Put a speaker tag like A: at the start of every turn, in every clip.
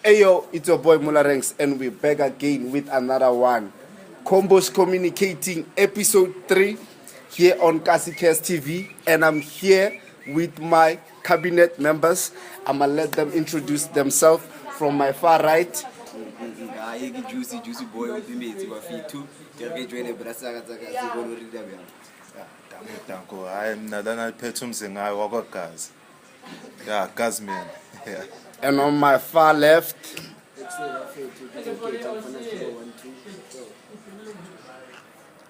A: Hey yo, it's your boy Mularengs, and we're back again with another one. Combos Communicating episode 3 here on Kasicast TV, and I'm here with my cabinet members. I'm gonna let them introduce themselves from my far right.
B: Juicy boy with the mates. You are feet too. You're joining the Brassaga.
C: Danko, I'm Nadana Petum Zingai Wagakas. Yeah, Gazman. Yeah.
A: And on my far left,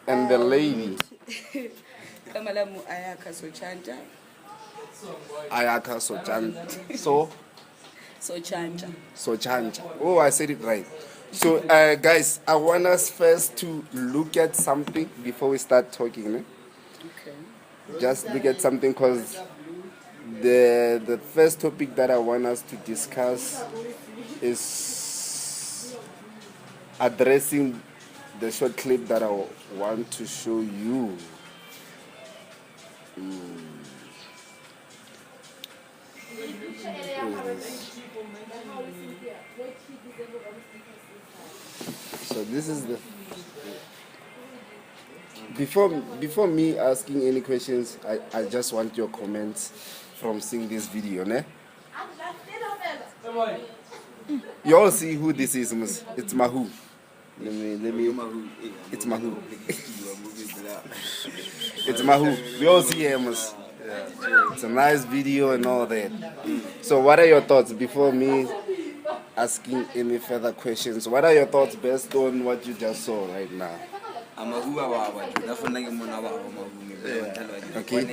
A: and the lady,
D: Ayaka
A: Sochanja. Oh, I said it right. So, guys, I want us first to look at something before we start talking.
D: Okay.
A: Just look at something because the first topic that I want us to discuss is addressing the short clip that I want to show you. So this is the before me asking any questions, I just want your comments from seeing this video, ne? You all see who this is, Mus? It's Mahu. Let me. It's Mahu. It's Mahu. We all see him, Mus. It's a nice video and all that. So, what are your thoughts before me asking any further questions? What are your thoughts based on what you just saw right now? Okay.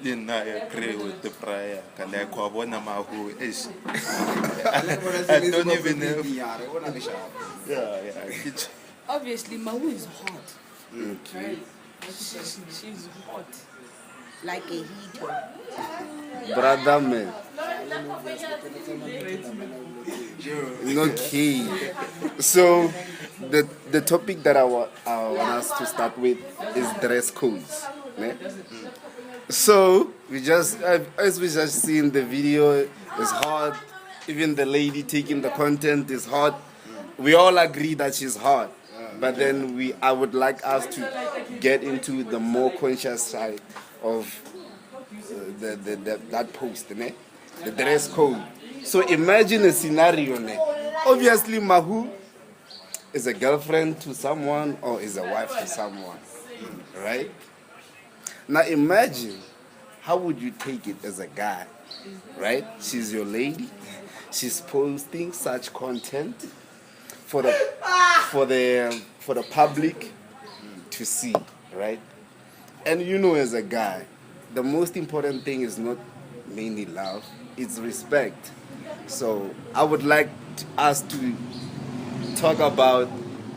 C: Didn't I agree with the prayer? I don't even know. Yeah.
D: Obviously, Mahu is hot.
A: Okay.
D: She's hot. Like a heater.
A: Brother man. Okay. So the topic that I want us to start with is dress codes. Ne? So we just as we just see in the video, it's hot. Even the lady taking the content is hot. We all agree that she's hot. But then I would like us to get into the more conscious side of that post, ne? The dress code. So imagine a scenario, ne? Obviously, Mahu is a girlfriend to someone or is a wife to someone, right? Now imagine, how would you take it as a guy, right? She's your lady. She's posting such content for the public to see, right? And you know, as a guy, the most important thing is not mainly love, it's respect. So I would like us to talk about,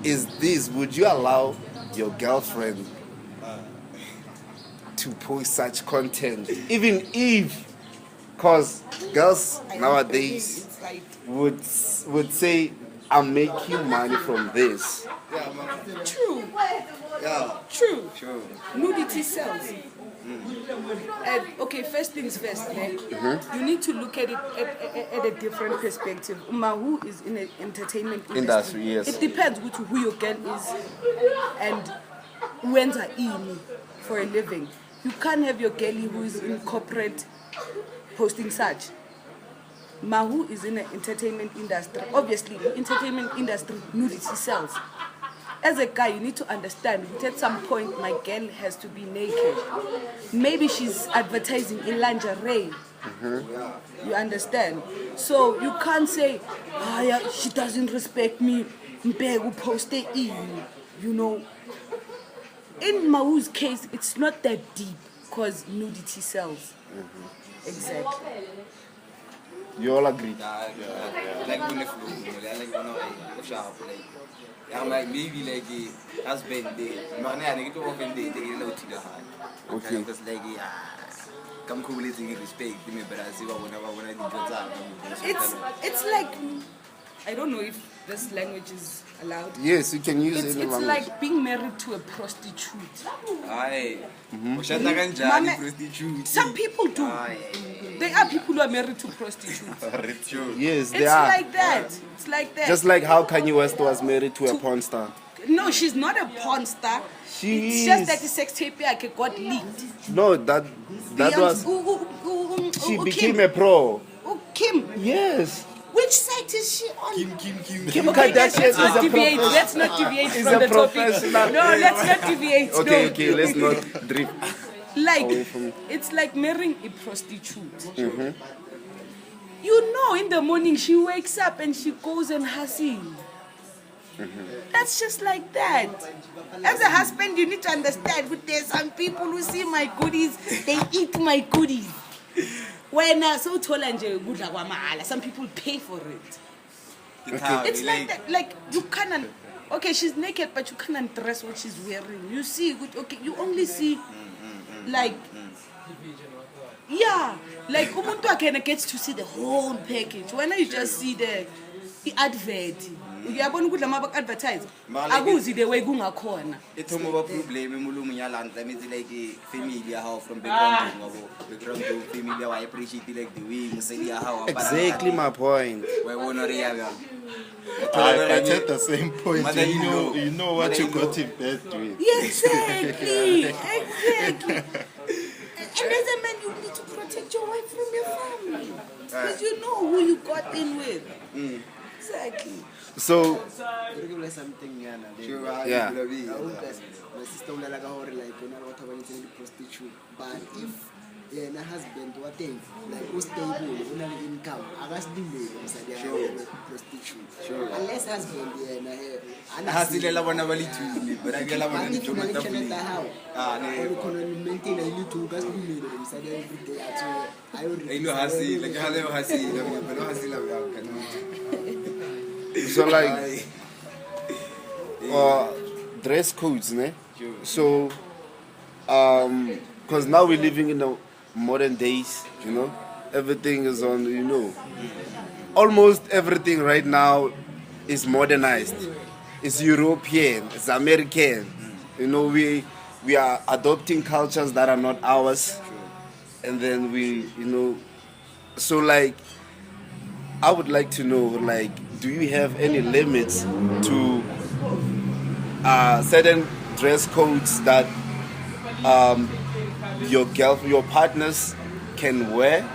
A: would you allow your girlfriend to post such content, even if, because girls nowadays would say, I'm making money from this.
D: True.
B: Yeah.
D: True.
B: Sure.
D: Nudity sells. And okay, first things first, you need to look at it at a different perspective. Mahu is in the entertainment industry.
A: Yes.
D: It depends who your girl is and when's her in for a living. You can't have your girlie who is in corporate posting such. Mahu is in the entertainment industry. Obviously, the entertainment industry nudity sells. As a guy, you need to understand that at some point my girl has to be naked. Maybe she's advertising in lingerie. You understand? So you can't say, yeah, she doesn't respect me. Mbegu post it in. You know. In Mahu's case, it's not that deep because nudity sells. Exactly.
A: You all agree?
B: Like when I'm like maybe like a husband day. I need to open day. They know to the heart. Okay. Because like come cool with respect. Me, but I see what whenever when I do
D: it's like, I don't know if this language is allowed.
A: Yes, you can use
D: It's
A: any language.
D: like being married to a prostitute.
B: Aye. Ushada kanjani
D: Mama-
B: prostitute?
D: Some people do. There are people who are married to prostitutes.
A: Yes, they
D: It's
A: are.
D: like that. It's like that.
A: Just like how Kanye West was married to a porn star.
D: No, she's not a porn star.
A: She
D: It's
A: is.
D: just that the sex tape got leaked.
A: No, that was. She became a pro.
D: Kim.
A: Yes.
D: Which site is she on?
A: Kim
D: Okay,
A: Kardashian is
D: let's not
A: a
D: deviate.
A: professional.
D: Let's not deviate
A: She's
D: from
A: a
D: the topic.
A: professional.
D: No, let's not deviate.
A: Okay,
D: no.
A: okay, let's not drift.
D: Like,
A: away from-
D: it's like marrying a prostitute.
A: Mm-hmm.
D: You know, in the morning she wakes up and she goes and hustles. That's just like that. As a husband, you need to understand. But there's some people who see my goodies, they eat my goodies. When so tall and some people pay for it. It's like that. Like you can't. Okay, she's naked, but you can't undress what she's wearing. You see, okay, you only see, like, yeah, like umuntu gets to see the whole package. When you just see the advert, uyabona ukuthi lama advertise. Akuzi the way kungakhona.
B: It's more problem emulungu yalanda means like family how from background background family I appreciate like the way museli how
A: Exactly my point.
B: we wanna real
C: I take the same point.
B: Mother,
C: You know what you got in bed with.
D: Exactly, exactly. And as a man, you need to protect your wife from your family because you know who you got in with. Exactly.
A: So,
E: something
A: yeah.
E: my sister will like what prostitute, but if a husband what thing like who's stable income prostitute unless husband
B: hasilela bona balithume but akela bona
E: maintain
B: ditoma
E: a
B: tafuleni
E: little gas every day
B: I know hasila ke hale hasila pero hasila ya kana
A: So like, dress codes, ne? So, because now we're living in the modern days, you know, everything is on, you know, almost everything right now is modernized. It's European, it's American. You know, we are adopting cultures that are not ours, and then we, you know, so like, I would like to know, like, do you have any limits to certain dress codes that your partners can wear,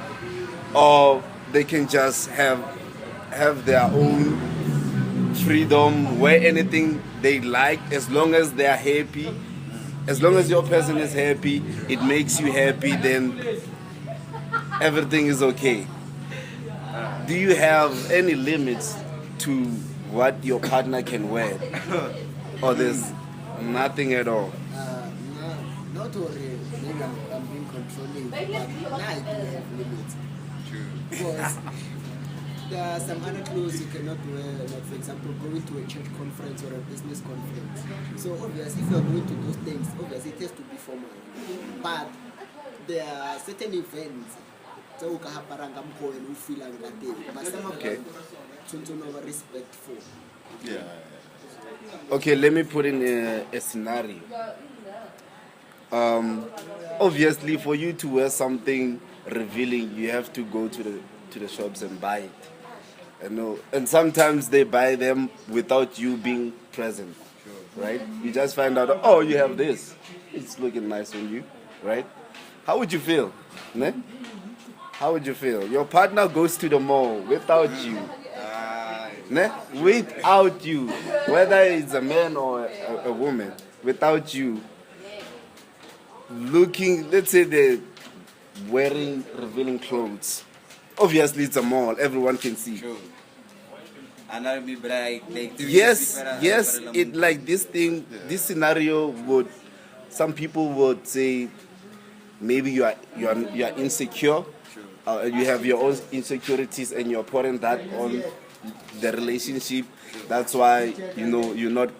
A: or they can just have their own freedom, wear anything they like as long as they are happy, as long as your person is happy, it makes you happy, then everything is okay. Do you have any limits to what your partner can wear, or there's nothing at all?
E: not already maybe I'm being controlling, but now I do have limits. Because there are some other clothes you cannot wear, like for example going to a church conference or a business conference. So obviously if you're going to those things, obviously it has to be formal. But there are certain events so you can feel but some of them to respectful.
C: Yeah.
A: Okay, let me put in a scenario. Obviously, for you to wear something revealing, you have to go to the shops and buy it. You know, and sometimes they buy them without you being present, right? You just find out, oh, you have this. It's looking nice on you, right? How would you feel? Ne? How would you feel? Your partner goes to the mall without you. Ne? Without you. Whether it's a man or a woman, without you. Looking, let's say they're wearing revealing clothes. Obviously, it's a mall. Everyone can see.
B: True. And I'll be like
A: Yes. It like this thing. This scenario would. Some people would say, maybe you are insecure. You have your own insecurities, and you're putting that on the relationship. That's why you're not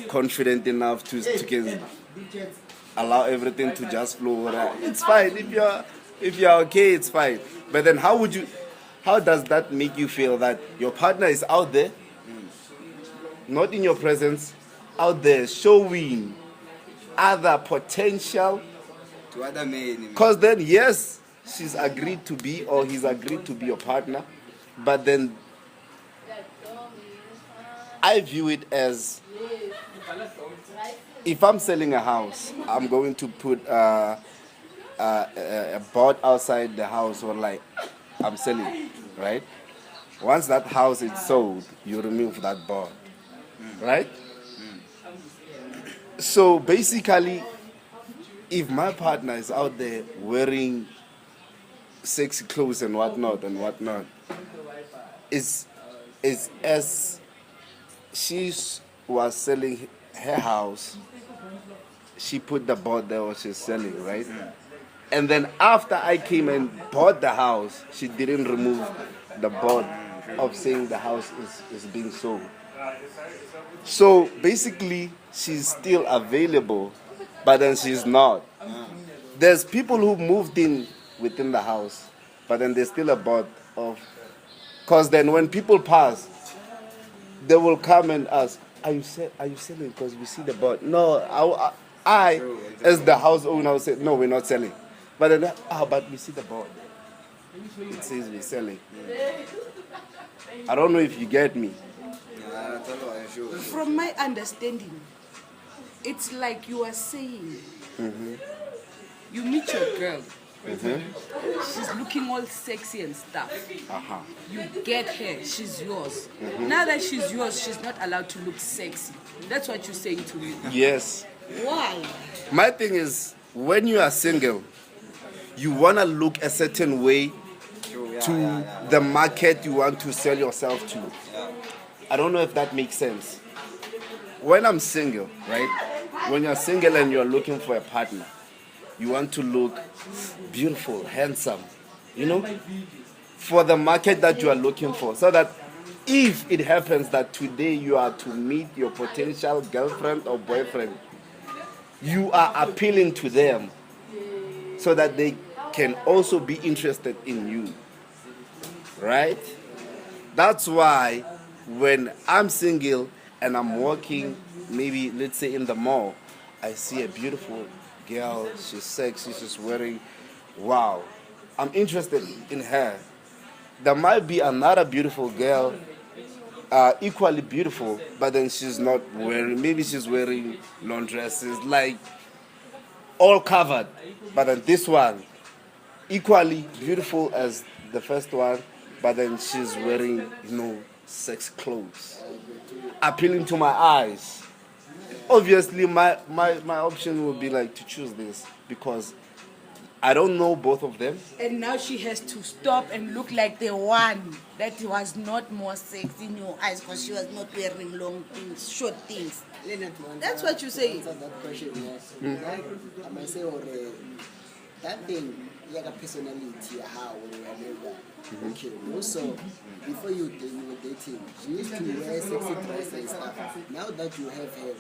A: confident enough to can allow everything to just flow. It's fine if you're okay. It's fine. But then how does that make you feel that your partner is out there not in your presence, out there showing other potential.
B: To other men.
A: Because then, yes, she's agreed to be or he's agreed to be your partner, but then I view it as if I'm selling a house, I'm going to put a board outside the house or like I'm selling, right? Once that house is sold, you remove that board, right? So basically, if my partner is out there wearing sexy clothes and whatnot, it's as she was selling her house, she put the board there what she's selling, right? And then after I came and bought the house, she didn't remove the board of saying the house is being sold. So basically, she's still available, but then she's not. There's people who moved in within the house, but then there's still a board of. Because then when people pass, they will come and ask, are you selling? Because we see the board. No, I as the house owner, will say, no, we're not selling. But then, but we see the board. It says we're selling. I don't know if you get me.
D: From my understanding, it's like you are saying, you meet your girl, she's looking all sexy and stuff. You get her, she's yours. Now that she's yours, she's not allowed to look sexy. That's what you're saying to me.
A: Yes.
D: Why?
A: My thing is, when you are single, you want to look a certain way to the market you want to sell yourself to. I don't know if that makes sense. When I'm single, right? When you're single and you're looking for a partner, you want to look beautiful, handsome, for the market that you are looking for. So that if it happens that today you are to meet your potential girlfriend or boyfriend, you are appealing to them so that they can also be interested in you, right? That's why when I'm single and I'm walking, maybe let's say in the mall, I see a beautiful girl, she's sexy, she's wearing, wow, I'm interested in her. There might be another beautiful girl, equally beautiful, but then she's not wearing, maybe she's wearing long dresses, like all covered. But then this one, equally beautiful as the first one, but then she's wearing, sex clothes, appealing to my eyes. Obviously, my option would be like to choose this because I don't know both of them.
D: And now she has to stop and look like the one that was not more sexy in your eyes because she was not wearing long things, short things. That's what you say.
E: Answer that question, yes. Like, I might say, that thing, like a personality, how or whatever. Okay, also, before you were dating, she used to wear sexy dresses and stuff. Now that you have her,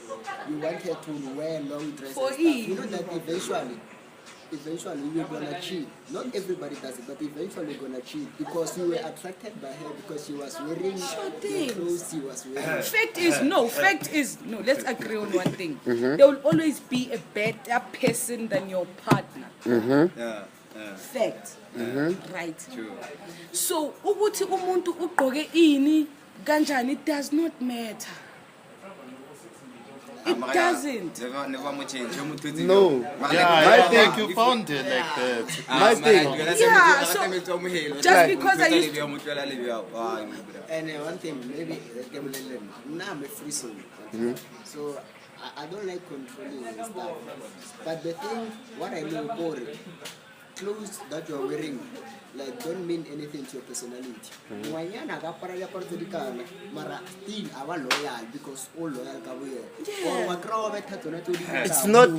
E: you want her to wear long dresses
D: For
E: and stuff.
D: Eve.
E: You know that eventually you're gonna cheat. Not everybody does it, but eventually you're gonna cheat because you were attracted by her because she was wearing
D: Short
E: the
D: things.
E: clothes she was wearing.
D: Fact is, let's agree on one thing. There will always be a better person than your partner. Fact. Right.
B: True.
D: So, ukuthi umuntu ugqoke ini kanjani, it does not matter. It doesn't.
A: No.
C: Yeah, I think you found it like that.
A: My thing.
D: Yeah, so just because I used to...
E: And one thing, maybe now I'm a free soul. So I don't like controlling and stuff. But the thing, what I know about clothes that you're wearing, like, don't mean anything to your personality. Mwanyana akaparala partulikana, mara still aba loyal because all loyal kabuye. Or wakrawa bethathu na tuli.
A: It's not.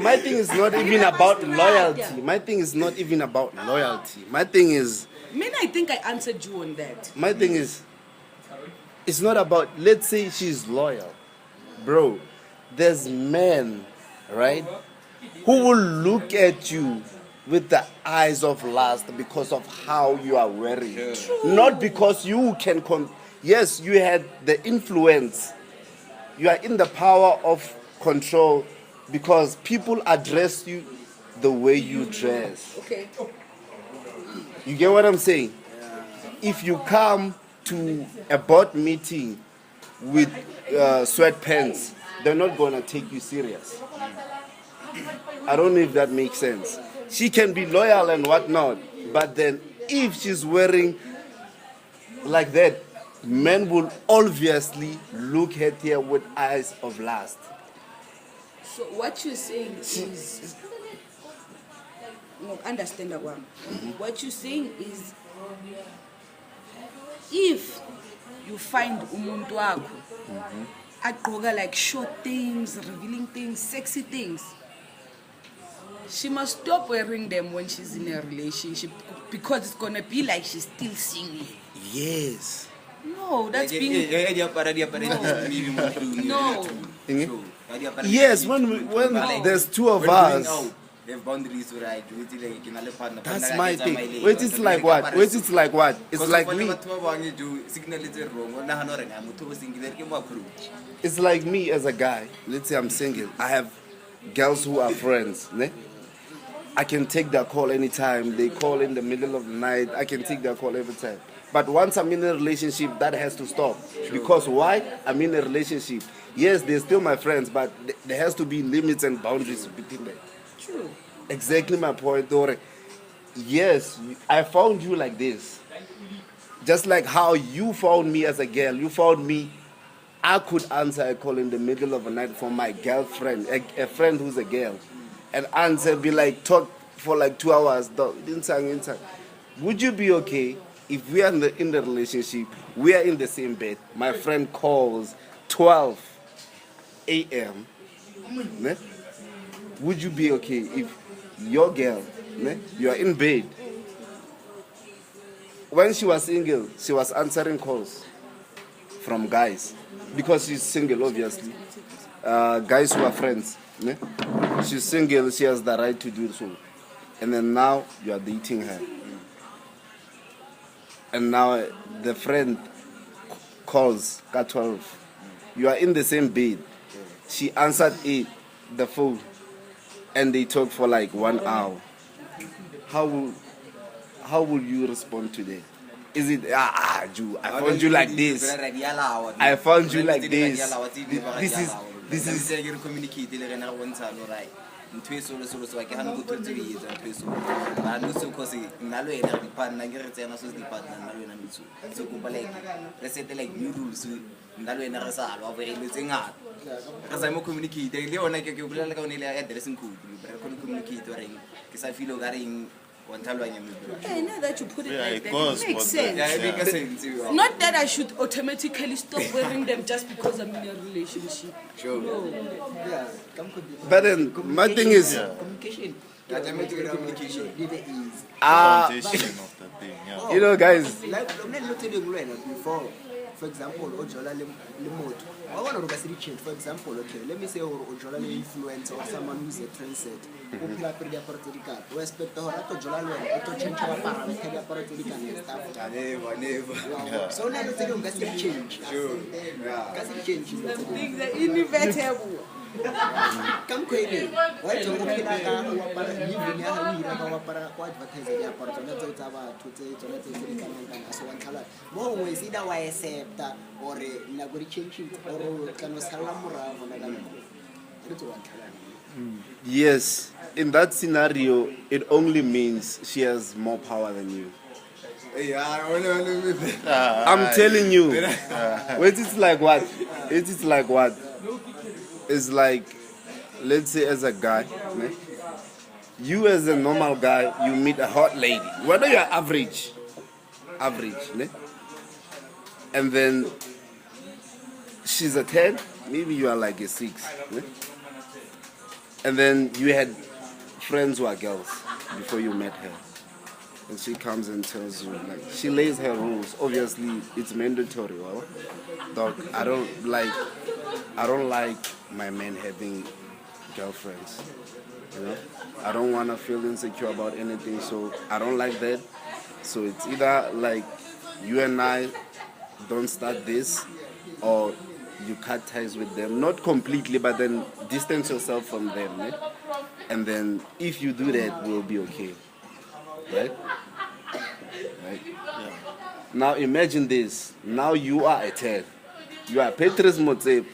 A: My thing is not even about loyalty. My thing is not even about loyalty. My thing is.
D: I think I answered you on that.
A: My thing is, it's not about, let's say she's loyal. Bro, there's men, right, who will look at you with the eyes of lust because of how you are wearing. Not because you can yes, you had the influence. You are in the power of control because people address you the way you dress.
D: Okay.
A: You get what I'm saying? If you come to a board meeting with sweatpants, they're not going to take you serious. I don't know if that makes sense. She can be loyal and whatnot, but then if she's wearing like that, men will obviously look at her with eyes of lust.
D: So what you're saying is, no, understand that one. What you're saying is, if you find umuntu wakho agqoka like short things, revealing things, sexy things, she must stop wearing them when she's in a relationship because it's gonna be like she's still single.
A: Yes.
D: No, that's being no.
A: Yes, when there's two of us.
B: Have boundaries, right?
A: That's my thing. Wait, it's like what? Wait, it's like what? It's like me. It's like me as a guy. Let's say I'm single. I have girls who are friends. Ne? I can take their call anytime. They call in the middle of the night. I can take their call every time. But once I'm in a relationship, that has to stop. Because why? I'm in a relationship. Yes, they're still my friends, but there has to be limits and boundaries between them.
D: True.
A: Exactly my point, Dore. Yes, I found you like this. Just like how you found me as a girl. You found me. I could answer a call in the middle of the night from my girlfriend, a friend who's a girl. And answer, be like, talk for like 2 hours. Would you be okay if we are in the relationship, we are in the same bed, my friend calls 12 a.m., ne? Would you be okay if your girl, ne, you are in bed? When she was single, she was answering calls from guys because she's single, obviously. Guys who are friends. Ne? She's single, she has the right to do so. And then now you are dating her. And now the friend calls at 12. You are in the same bed. She answered the phone. And they talk for like 1 hour. How will you respond to that? Is it Ju, I found you like this. I found you like this. This is
B: ntho e solo so ke hana go thotse e etsa ntho e solo ba no se cause nna lo ena di partner ke re tsena so di partner nna lo ena mitso so go like re set like new rules nna lo ena re sa lwa ba ile tsengata re sa mo communicate le yona ke bolela ka one ile addressing code re communicate reng ke sa feel o ga reng
D: Now that you put it like that,
C: goes,
D: it makes sense.
B: yeah, it makes sense.
D: Not that I should automatically stop wearing them just because I'm in a relationship.
B: Sure.
D: No.
E: Yeah,
A: but then my thing is
E: communication.
B: Communication.
C: Foundation of the thing, yeah.
A: you know, guys,
E: Like before, for example, Ojola Lemoto. I want to look change. For example, okay, let me say Ojola influencer or someone who's a trendset. Popular per the Portugal. We expect to Ojola to change our parameters and stuff.
B: Never.
E: So now let's say you guys change.
B: Sure. Yeah.
E: Guys change.
D: Things are inevitable.
E: Come quickly. Why don't you feel like I want to live in your house? What advertising the opportunity to have to so one color. More ways either why accept or a change it or can salamura on
A: yes, in that scenario, it only means she has more power than you. I'm telling you. Wait, it's like what? It's like what? It's like, let's say as a guy, né? You as a normal guy, you meet a hot lady, whether you're average, né? And then she's a 10, maybe you are like a 6, né? And then you had friends who are girls before you met her. And she comes and tells you, like, she lays her rules. Obviously, it's mandatory. Well, dog, I don't like my men having girlfriends. You know, I don't want to feel insecure about anything, so I don't like that. So it's either like you and I don't start this, or you cut ties with them, not completely, but then distance yourself from them, eh? And then if you do that, we'll be okay, right? Right.
C: Yeah.
A: Now imagine this. Now you are a 10. You are Petrus Motsepe.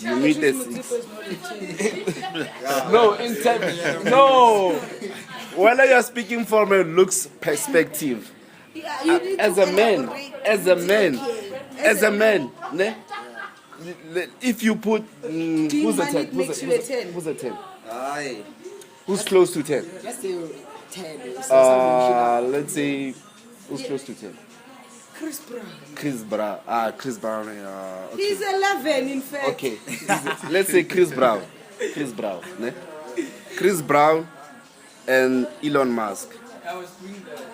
A: You meet a 6. No, in time. No. Whether you're speaking from a looks perspective,
D: Yeah, you need
A: as
D: to
A: a man,
D: elaborate.
A: as a man,
D: Okay.
A: as a man, ne? If you put
D: Being
A: who's a 10?
D: married makes you a 10.
A: Who's a 10?
B: Aye.
A: Who's close to 10?
E: Let's say 10 or something.
A: Let's say who's close to 10?
D: Chris Brown.
A: Chris Brown. Chris Brown. Okay.
D: He's 11, in fact.
A: Okay. Let's say Chris Brown. Chris Brown. Ne? Chris Brown and Elon Musk.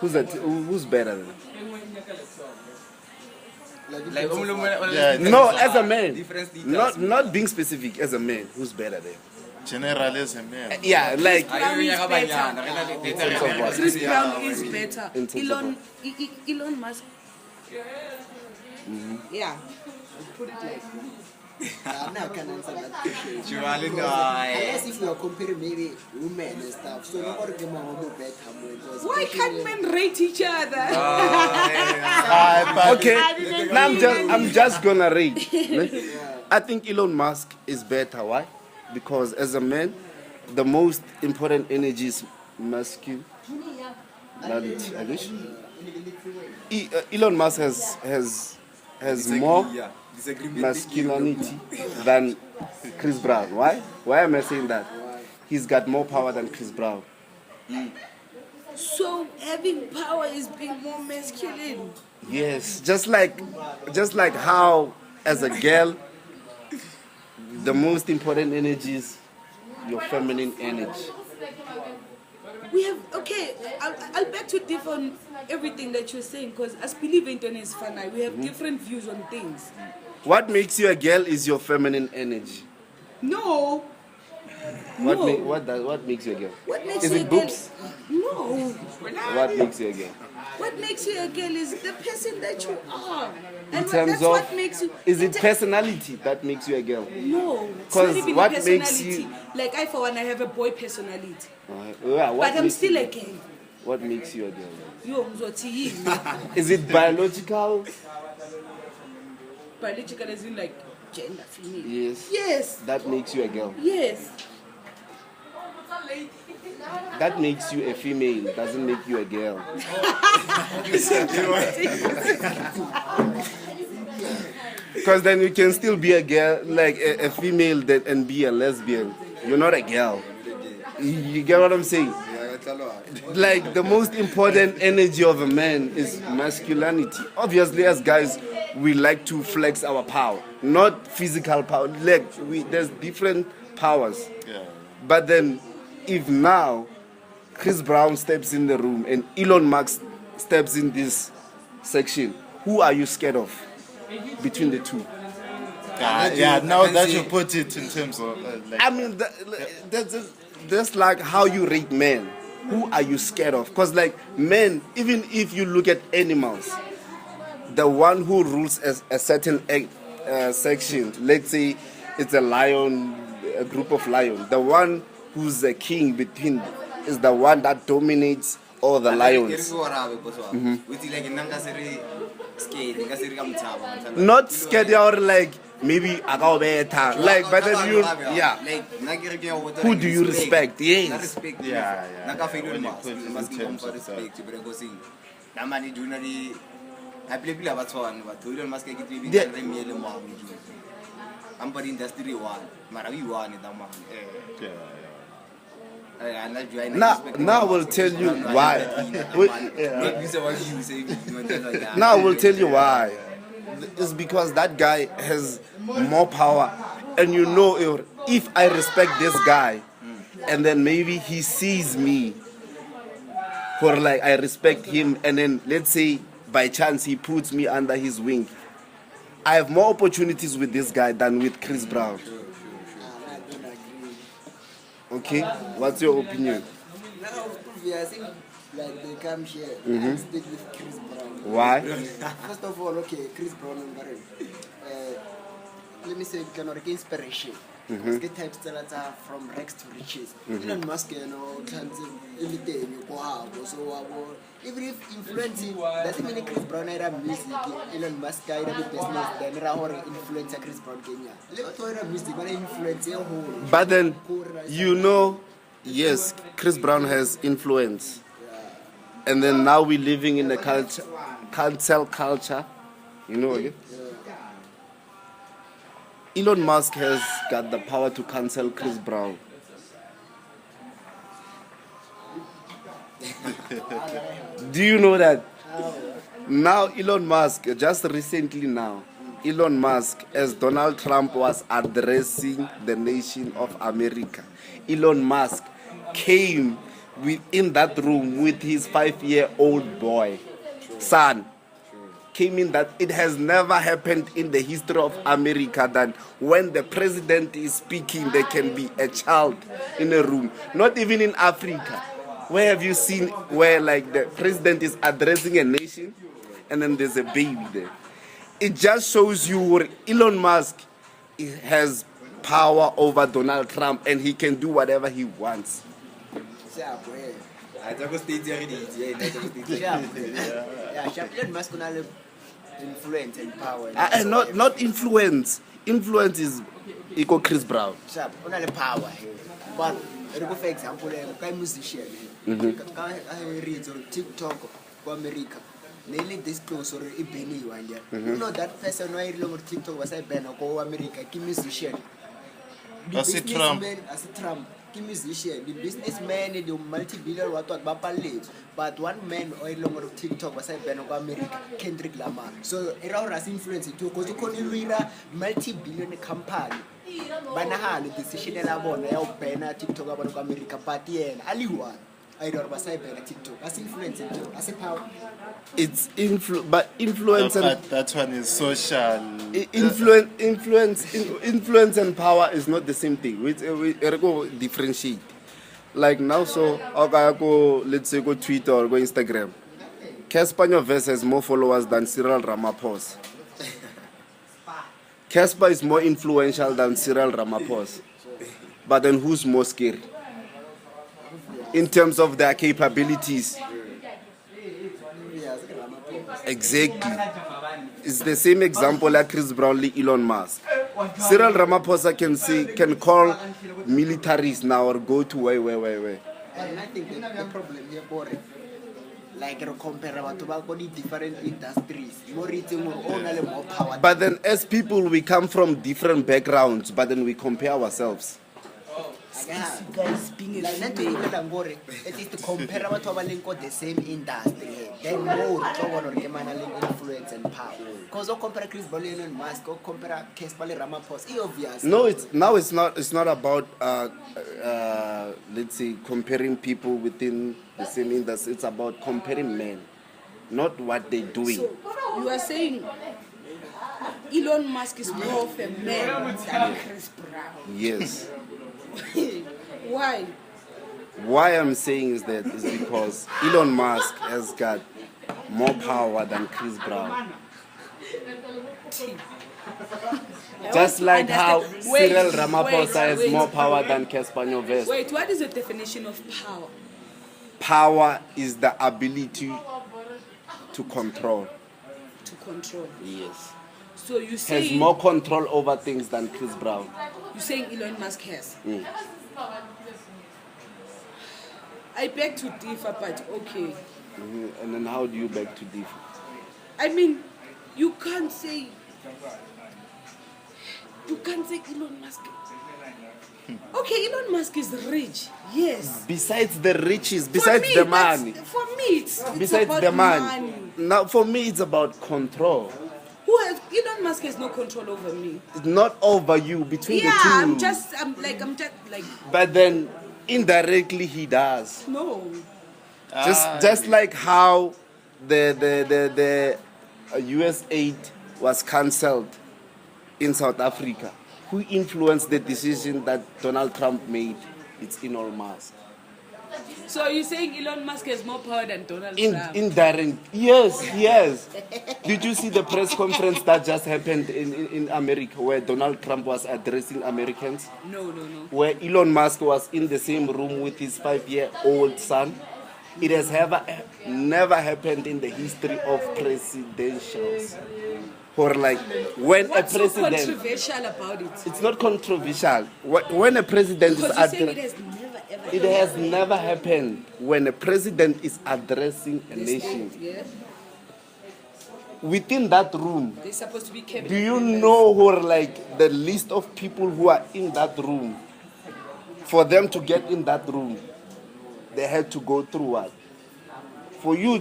A: Who's better than?
C: Yeah,
A: No, as a man.
B: Different details.
A: Not being specific. As a man, who's better than?
C: general as a man.
A: Yeah, like
D: Brown is better.
A: terms of what?
D: Chris Brown is better.
A: In terms of
D: Elon Musk. Yeah. Put it like
E: Now I can answer that question.
B: Surely
E: Unless if you are comparing maybe women and stuff, so nobody can more better.
D: why can't men rate each other?
A: Okay. Now I'm just gonna read. Ne? I think Elon Musk is better. Why? Because as a man, the most important energy is masculinity. I wish. Elon Musk has more masculinity than Chris Brown. Why? Why am I saying that? He's got more power than Chris Brown.
D: So having power is being more masculine.
A: Yes, just like how as a girl, the most important energy is your feminine energy.
D: We have, okay, I'll beg to differ on everything that you're saying, because as believe in is fun, we have different views on things.
A: What makes you a girl is your feminine energy.
D: No.
A: What
D: No.
A: what makes you a girl?
D: What makes
A: Is
D: you
A: it
D: a girl?
A: boobs?
D: No.
A: What makes you a girl?
D: What makes you a girl is the person that you are.
A: In
D: And
A: terms
D: that's
A: of,
D: what makes you.
A: is it personality that makes you a girl?
D: No. It's
A: 'Cause
D: not even
A: what
D: a
A: makes
D: personality.
A: you-
D: Like I, for one, I have a boy personality.
A: Yeah, what
D: But I'm
A: makes
D: still
A: you-
D: a girl.
A: What makes you a girl?
D: Yo, mzothi yini?
A: Is it biological?
D: Biological as in like gender, female.
A: Yes.
D: Yes.
A: That makes you a girl.
D: Yes.
A: That makes you a female. Doesn't make you a girl. Because then you can still be a girl, like a female that, and be a lesbian. You're not a girl. You get what I'm saying? Like the most important energy of a man is masculinity. Obviously, as guys, we like to flex our power, not physical power. Like there's different powers.
C: Yeah.
A: But then, if now Chris Brown steps in the room and Elon Musk steps in this section, who are you scared of between the two?
C: Yeah, now that you put it in terms of like,
A: I mean, that's like how you rate men. Who are you scared of? Because like men, even if you look at animals, the one who rules a certain section, let's say it's a lion, a group of lions, the one who's the king between is the one that dominates all the lions. Not scared or like maybe I go better. Like, but then you, yeah. Who do you respect? Yes.
C: yeah. When you put it in terms of that.
A: Now I will tell you why. Now I will tell you why. It's because that guy has more power, and you know, if I respect this guy, and then maybe he sees me, for like I respect him, and then let's say by chance he puts me under his wing, I have more opportunities with this guy than with Chris Brown.
E: I don't agree.
A: Okay, what's your opinion?
E: Now, I think like they come here and stick with Chris Brown.
A: Why?
E: First of all, okay, Chris Brown and Barry. Let me say, kind of inspiration. Because the types that are from rags to riches. Elon Musk, you know, imitating you go out. So, even if influencing, doesn't mean Chris Brown era music, Elon Musk era business, then Rahor influence Chris Brown Kenya. Let music, but influence your whole.
A: But then, you know, yes, Chris Brown has influence. And then now we're living in the cancel culture. You know, okay? Elon Musk has got the power to cancel Chris Brown. Do you know that? Now Elon Musk, just recently now, Elon Musk, as Donald Trump was addressing the nation of America, Elon Musk came in that room with his 5-year-old boy, son. Came in that it has never happened in the history of America that when the president is speaking, there can be a child in a room. Not even in Africa. Where have you seen where like the president is addressing a nation and then there's a baby there? It just shows you where Elon Musk has power over Donald Trump and he can do whatever he wants.
E: Elon Musk influence and power.
A: Not influence. Influence is equal Chris Brown.
E: Sharp, only power. But for example, a musician, I read on TikTok for America. Nearly this close or a penny one year. You know that person who I on TikTok was a Ben or America, a musician. The
C: As a Trump.
E: As a Trump. Musician, the businessman, the multi-billion what Bapa lives, but one man oil long of TikTok was a Ben of America, Kendrick Lamar. So around us influence it too, because you can multi-billion company. Banahal decision alone, I Ben TikTok about America, but yeah, Aliwa. I don't know TikTok. As influence it too, as a power.
A: It's but influence and
C: that one is social.
A: Influence and power is not the same thing. We go differentiate. Like now, so okay, go let's say go Twitter or go Instagram. Casper Nyovest has more followers than Cyril Ramaphosa. Casper is more influential than Cyril Ramaphosa. But then who's more scary? In terms of their capabilities. Exactly. It's the same example like Chris Brownlee, Elon Musk. Cyril Ramaphosa can call militaries now or go to where.
E: And I think the problem here, boring. Like compare to different industries. More power.
A: But then as people, we come from different backgrounds, but then we compare ourselves.
D: Guys being a
E: it is to compare the same industry. Then more influence and power. Because compare Chris Brown and Musk, or compare Casper Ramaphosa, it's obvious.
A: No, it's not about let's say comparing people within the same industry. It's about comparing men, not what they're doing.
D: So you are saying Elon Musk is more of a man than Chris Brown.
A: Yes.
D: Why?
A: Why I'm saying is because Elon Musk has got more power than Chris Brown. Just like how Cyril Ramaphosa has more power than Casper Nyovest.
D: Wait, what is the definition of power?
A: Power is the ability to control.
D: To control.
A: Yes.
D: So you say
A: Has more control over things than Chris Brown.
D: You're saying Elon Musk has.
A: Mm.
D: I beg to differ, but okay.
A: Mm-hmm. And then how do you beg to differ?
D: I mean, you can't say Elon Musk. Okay, Elon Musk is rich. Yes.
A: Besides the riches, besides the money.
D: For me, it's
A: Besides
D: about
A: the money. Now, for me, it's about control.
D: Elon Musk has no control over me.
A: It's not over you, between the two.
D: I'm just like.
A: But then, indirectly, he does.
D: No.
A: Just like how the US aid was cancelled in South Africa. Who influenced the decision that Donald Trump made? It's Elon Musk.
D: So you're saying Elon Musk has more power than Donald Trump?
A: Indirect. Yes. Did you see the press conference that just happened in America where Donald Trump was addressing Americans?
D: No.
A: Where Elon Musk was in the same room with his 5-year-old son? It has never happened in the history of presidentials. Or like when
D: What's
A: a president...
D: so controversial about it?
A: It's not controversial. When a president is
D: Because you're saying it has never ever
A: it has never happened when a president is addressing a nation.
D: Yeah.
A: Within that room,
D: They're supposed to be cabinet
A: do you
D: members.
A: know who like the list of people who are in that room? For them to get in that room, they had to go through what?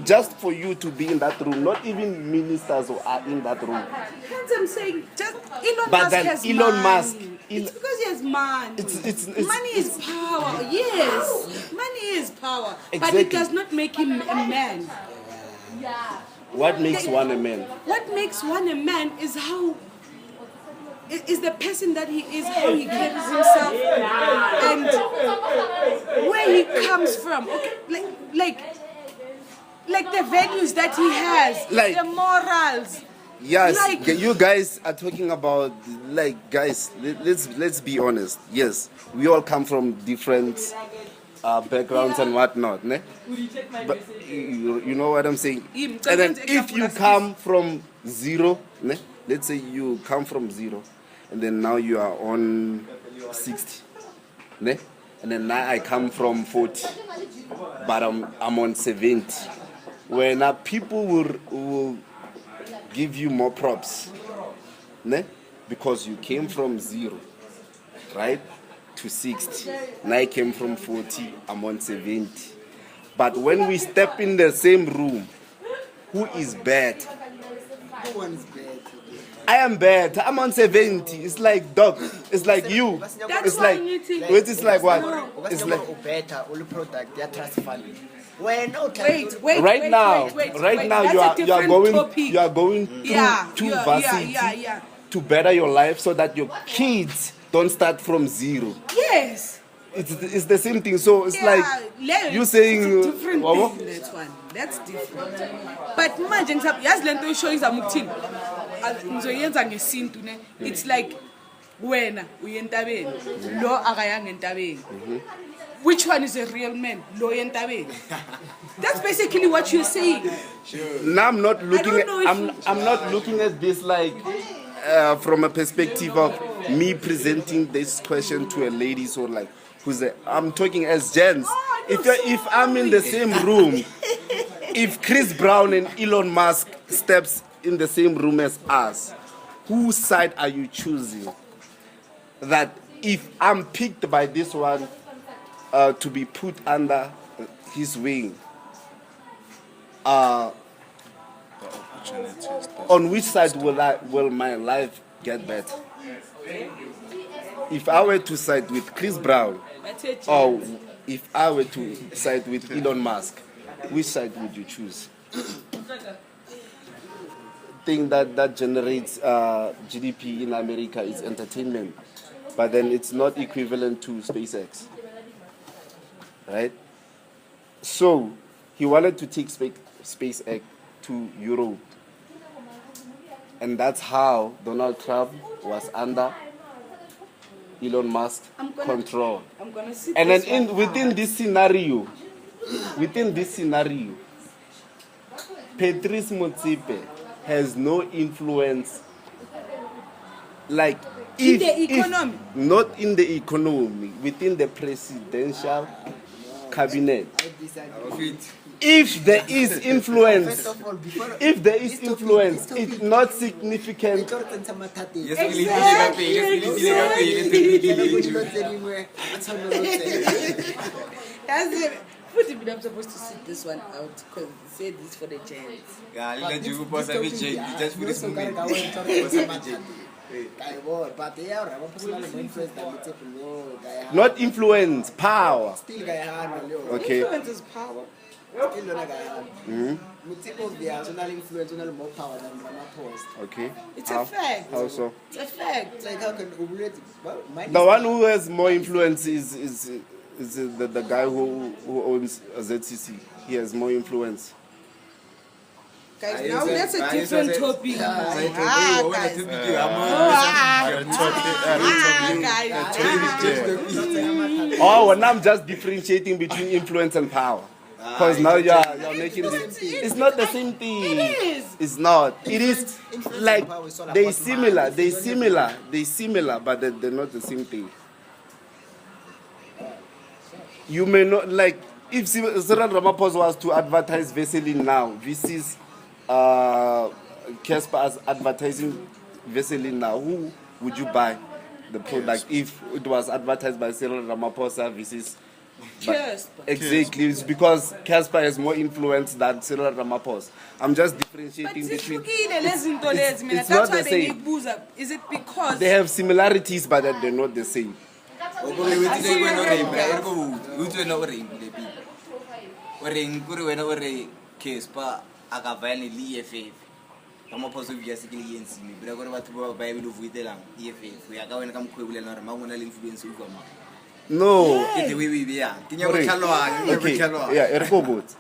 A: Just for you to be in that room, not even ministers who are in that room.
D: Hence I'm saying, just Elon
A: But
D: Musk
A: then
D: has
A: Elon
D: money.
A: Musk-
D: It's because he has money.
A: It's
D: Money is power. Yes, money is power. But
A: Exactly.
D: it does not make him a man.
A: What makes one a man?
D: What makes one a man is how is the person that he is, how he carries himself, and where he comes from. Okay, like the values that he has,
A: Like-
D: the morals.
A: Yes,
D: Like-
A: you guys are talking about, like, guys, let's be honest. Yes, we all come from different backgrounds and whatnot, ne? But you know what I'm saying?
D: Him,
A: And then
D: Clemens,
A: if you
D: example,
A: come from zero, ne? Let's say you come from zero, and then now you are on 60, ne? And then now I come from 40, but I'm on 70. When people will give you more props, ne? Because you came from zero, right, to 60. Now I came from 40, I'm on 70. But when we step in the same room, who is bad?
E: No one is bad.
A: I am bad. I'm on 70. It's like dog. It's like you.
D: That's
A: It's
D: why
A: like
D: you think-
A: wait. It's like what?
E: What's
A: It's
E: the
A: like
E: better all product they are trust fund. When no
D: Wait,
A: right now.
D: wait.
A: Right now
D: That's
A: you
D: a
A: are
D: different
A: going.
D: topic.
A: You are going through
D: Yeah,
A: two
D: yeah,
A: varsity
D: yeah.
A: to better your life so that your kids don't start from zero.
D: Yes.
A: It's the same thing. So it's like you saying
D: it's a different
A: Wabo?
D: thing, that one. That's different. But imagine yazi lento ishoyisa ukuthini. Ngizoyenza ngesintu ne. It's like wena uyentabeni, lo akayanga entabeni. Which one is a real man? Lo yentabeni. That's basically what you're saying.
A: Now I'm not looking
D: don't
A: at
D: know if
A: I'm not looking at this like from a perspective of me presenting this question to a lady, so like I'm talking as gents. If I'm in the same room, if Chris Brown and Elon Musk steps in the same room as us, whose side are you choosing? That if I'm picked by this one to be put under his wing,
C: Opportunities.
A: on which side will my life get better? If I were to side with Chris Brown, or if I were to side with Elon Musk, which side would you choose? Thing that generates GDP in America is entertainment, but then it's not equivalent to SpaceX, right? So he wanted to take SpaceX to Europe, and that's how Donald Trump was under Elon Musk control.
D: I'm gonna sit
A: And then
D: this one
A: within this scenario, Patrice Motsepe has no influence, like
D: In the economy?
A: not in the economy, within the presidential cabinet.
E: I disagree.
A: If there is influence,
E: First of all, before
A: if there is
E: this topic-
A: influence,
E: this topic-
A: it's not significant.
D: That's it. Put it, I'm supposed to sit this one out because they said this for the gents.
B: Yeah, let you pause a bit, just for this moment.
E: But they are a personal influence that we take no guy.
A: Not influence, power.
E: Still guy
A: Okay.
D: Influence is power.
E: Still no guy. Mutiko they are personal influence, more power than Post.
A: Okay.
D: It's a fact.
A: How so?
D: It's a fact.
E: Like how can ovulate? Well, mine
A: The one who has more influence is Is it the guy who owns a ZCC? He has more influence.
D: Guys, now that's a different topic. Guys.
A: Oh, well, now I'm just differentiating between influence and power. Because now you're making this. It's not the same thing.
D: It is.
A: It's not. It is
E: Influence
A: like
E: and power is all
A: they
E: about
A: similar.
E: mind.
A: They similar. They similar, but they're not the same thing. You may not like if Cyril Ramaphosa was to advertise Vaseline now. This is Casper as advertising Vaseline now. Who would you buy the product if it was advertised by Cyril Ramaphosa? This is
D: Casper.
A: exactly. It's because Casper has more influence than Cyril Ramaphosa. I'm just
D: But
A: differentiating between.
D: it's not
A: It's not the same.
D: Is it because
A: They have similarities, but they're not the same. No. Okay. Yeah, Erkobot.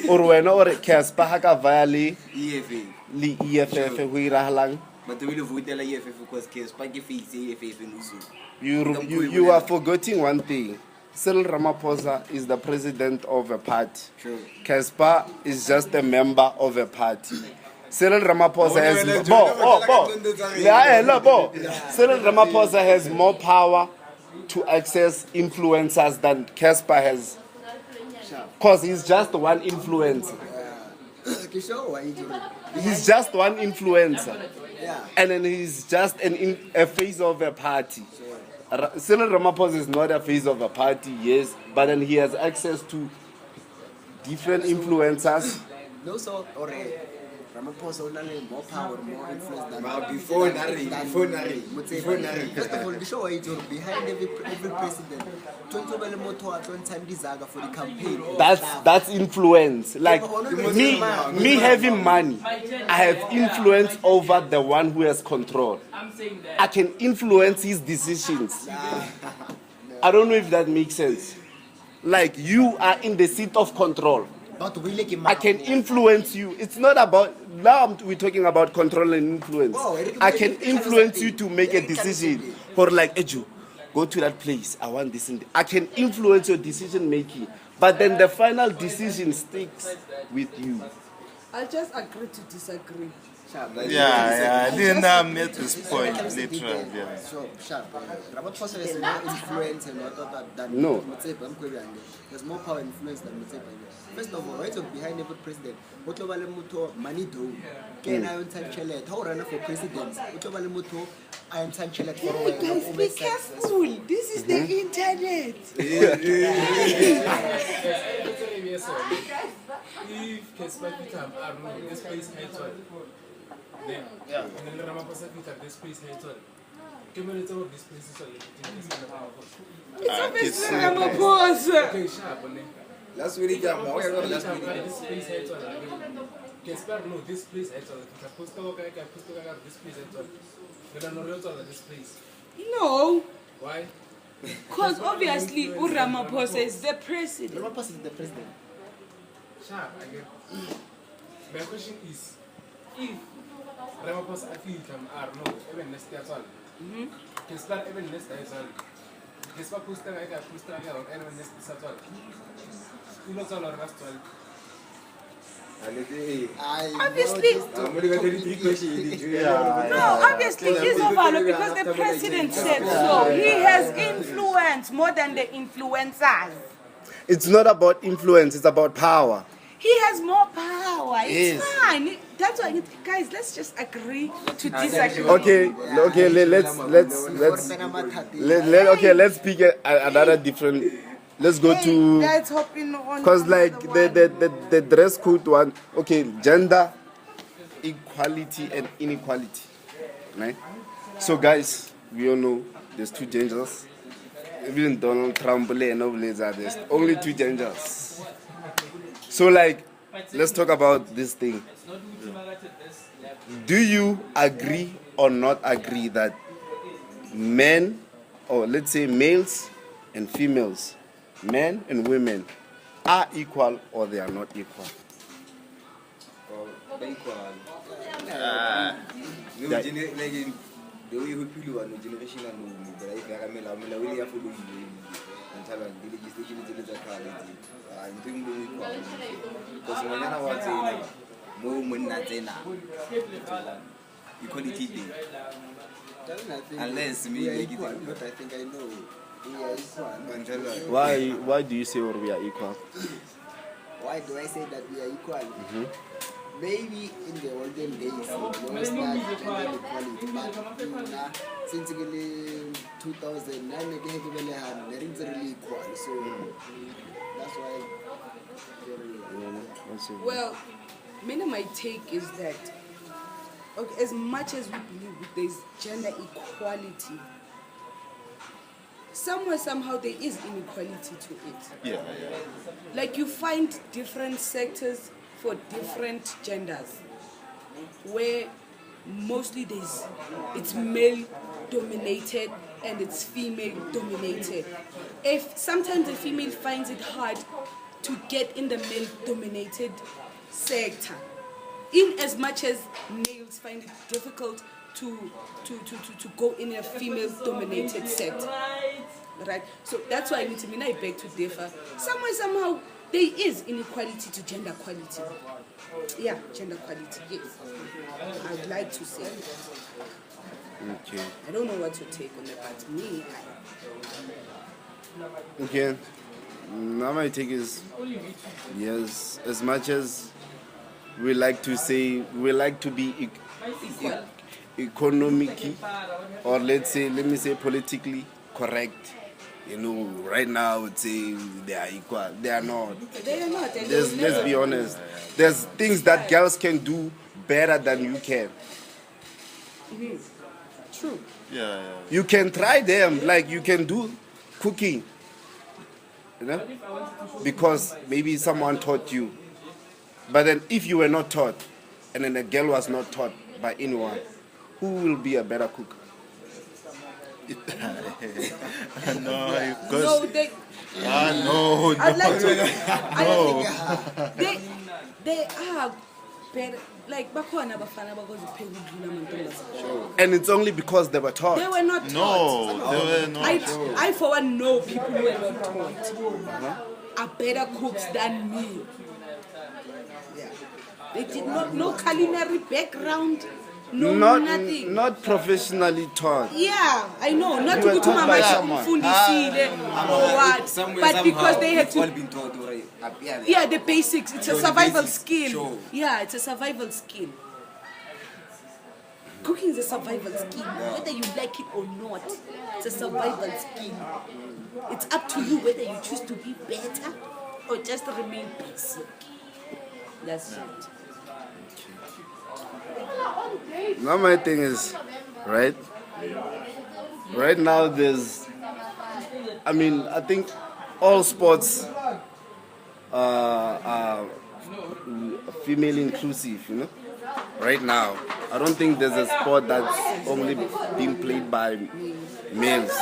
A: Or when or Casper Haka Valley, Li EFF, Huirahalang.
B: But we will vote the EFF because Casper give EFF in Usu.
A: You are forgetting one thing. Cyril Ramaphosa is the president of a party.
B: Sure.
A: Casper is just a member of a party. Cyril Ramaphosa has Cyril Ramaphosa has more power to access influencers than Casper has. Because he's just one influencer. He's just one influencer. And then he's just a face of a party. Cyril Ramaphosa is not a face of a party, yes, but then he has access to different influencers.
E: No, so or Ramaphosa only more power, more influence than
B: Before Nari.
E: First of all, the show is behind every president. Don't for the campaign.
A: That's influence. Like me having money, I have influence over the one who has control. I can influence his decisions. I don't know if that makes sense. Like you are in the seat of control. I can influence you. It's not about now. We're talking about control and influence. I can influence you to make a decision. For like Eju, go to that place. I want this. I can influence your decision making, but then the final decision sticks with you.
D: I'll just agree to disagree.
C: Yeah, I didn't met this point literally. Yeah.
E: So, sharp. Ramaphosa has more influence and what than
A: No.
E: Mutsepe. There's more power and influence than Mutsepe. First of all, right behind every president, Utlobale Muto, money do. Can I untanchelet? How run for presidents? Utlobale Muto, I am tanchelet for a
D: Guys, be careful. This is the internet.
F: If Casper become Arno, this place hates one. Then, and then Ramaphosa become this place hates one. Community of this place is all
D: It's a Ramaphosa.
F: okay, sharp on it.
B: Last week, last week.
F: This place hates one. Casper, no, this place hates one. This place hates one. Then I know this place.
D: No,
F: Why?
D: because obviously Ramaphosa is the president.
E: Ramaphosa is the president.
F: Sharp, I get. My question is, if Ramaphosa become Arno, even next year, Casper, even next year, Casper Pusta, and even next year, you know, all of us 12.
D: Obviously, no, obviously he's overlooked because the president said so. He has influence more than the influencers.
A: It's not about influence. It's about power.
D: He has more power. It's
A: Yes.
D: fine. That's why, guys, let's just agree to disagree.
A: Okay. Let's pick another different. Let's go to.
D: Let's hop in on.
A: Because like the dress code one, okay, gender, equality and inequality, right? So guys, we all know there's two genders. Even Donald Trump and all these are there's only two genders. So like, let's talk about this thing. Do you agree or not agree that men, or let's say males and females, men and women are equal or they are not equal?
B: The way you feel one generation and but I caramel, really have to do and tell them the legislation is a quality. I'm doing the because when I was saying, moment not in equality day. Unless me,
E: but I think I know we are equal.
A: Why do you say we are equal?
E: Why do I say that we are equal? Maybe in the olden days, we always start equality, but since 2009, they're really equal. So that's why.
D: Well, my take is that okay, as much as we believe there's gender equality, somewhere, somehow, there is inequality to it.
C: Yeah.
D: Like you find different sectors for different genders, where mostly it's male dominated and it's female dominated. If sometimes the female finds it hard to get in the male dominated sector, in as much as males find it difficult to go in a female dominated sector, right? So that's why I beg to differ. Somewhere, somehow, there is inequality to gender equality. Yeah, gender equality, yes. I'd like to say that.
A: Okay.
D: I don't know what your take on it, but me,
A: Okay. Now my take is yes. As much as we like to say, we like to be economically, or let me say politically correct. Right now I would say they are equal. They are not.
D: They are not.
A: Let's be honest. There's things that girls can do better than you can.
D: True.
C: Yeah.
A: You can try them, like you can do cooking. Because maybe someone taught you. But then if you were not taught, and then a girl was not taught by anyone, who will be a better cook?
C: No, because
D: No, they.
C: no.
D: I'd like to.
C: No.
D: They are better. Like bakhona abafana bakozipheka ukudlula amantombazana.
A: And it's only because they were taught.
D: They were not taught.
C: No, they were not.
D: I for one know people who were not taught are better cooks than me. Yeah. They did not know culinary background. No, nothing.
A: Not professionally taught.
D: Yeah, I know. Not
A: You
D: to
A: were
D: go to
A: taught by
D: Mama
A: someone.
D: Mfundisile or what. But because they had
B: all
D: to.
B: been taught already.
D: Yeah, the basics. It's a
B: Sure, the
D: survival
B: basics,
D: skill.
B: sure.
D: Yeah, it's a survival skill. Cooking is a survival skill. Whether you like it or not, it's a survival skill. It's up to you whether you choose to be better or just remain basic. That's it.
A: Now my thing is, right now I think all sports are female inclusive, Right now, I don't think there's a sport that's only being played by males.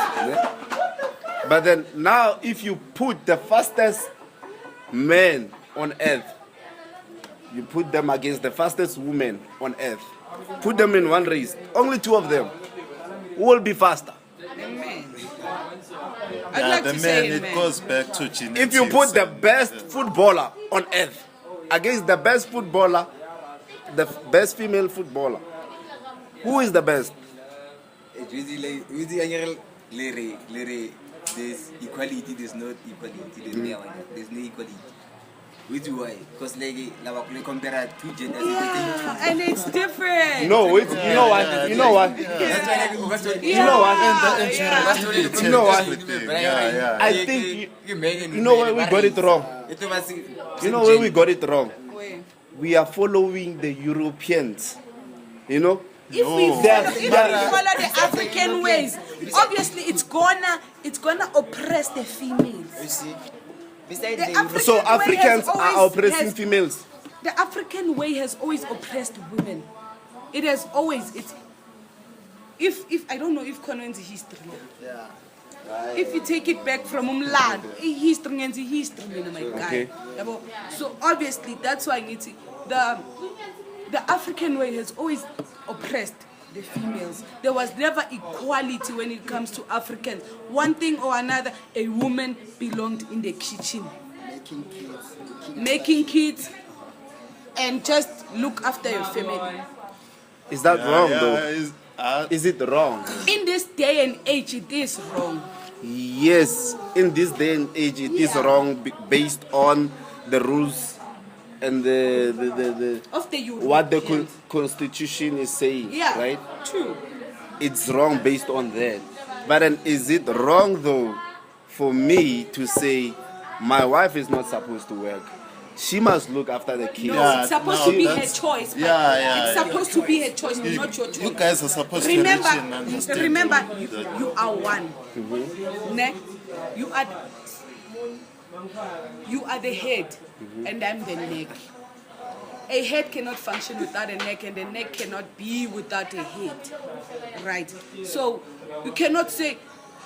A: But then now, if you put the fastest men on earth, you put them against the fastest women on earth, put them in one race, only two of them, who will be faster?
D: I'd like
C: The
D: to
C: man,
D: say
C: it
D: man.
C: goes back to genetics.
A: If you put the best footballer on earth against the best footballer, the best female footballer, who is the best?
B: There's equality, there's not equality, there's no equality. Which why? Because like compare two genders.
D: Yeah, and it's different.
A: No, you know what? You know what? I think you know where we got it wrong. You know where we got it wrong.
D: Wait.
A: We are following the Europeans.
D: If we follow the African ways, obviously it's gonna oppress the females. The African
A: So
D: way
A: Africans
D: has
A: are
D: always-
A: oppressing
D: has-
A: females.
D: The African way has always oppressed women. It has always. If I don't know if Conway's history.
E: Yeah.
D: If you take it back from umlad, history and history, my guy.
A: Okay.
D: Yabo. So obviously that's why it's the African way has always oppressed the females. There was never equality when it comes to Africans. One thing or another, a woman belonged in the kitchen, making kids, and just look after your family.
A: Is that wrong though?
C: Is,
A: Is it wrong?
D: In this day and age, it is wrong.
A: Yes, in this day and age, it is
D: Yeah.
A: wrong based on the rules and the
D: Of the Europeans.
A: what the constitution is saying,
D: Yeah,
A: right?
D: true.
A: It's wrong based on that. But then, is it wrong though for me to say my wife is not supposed to work? She must look after the kids.
D: No,
C: Yeah,
D: it's supposed
C: no,
D: to be her
C: that's-
D: choice. But
C: yeah,
D: it's
C: yeah.
D: supposed to be her choice, not your choice.
C: You guys are supposed to reach and understand.
D: Remember, you,
C: that.
D: you are one. Ne? You are the head, and I'm the neck. A head cannot function without a neck, and the neck cannot be without a head. Right? So you cannot say,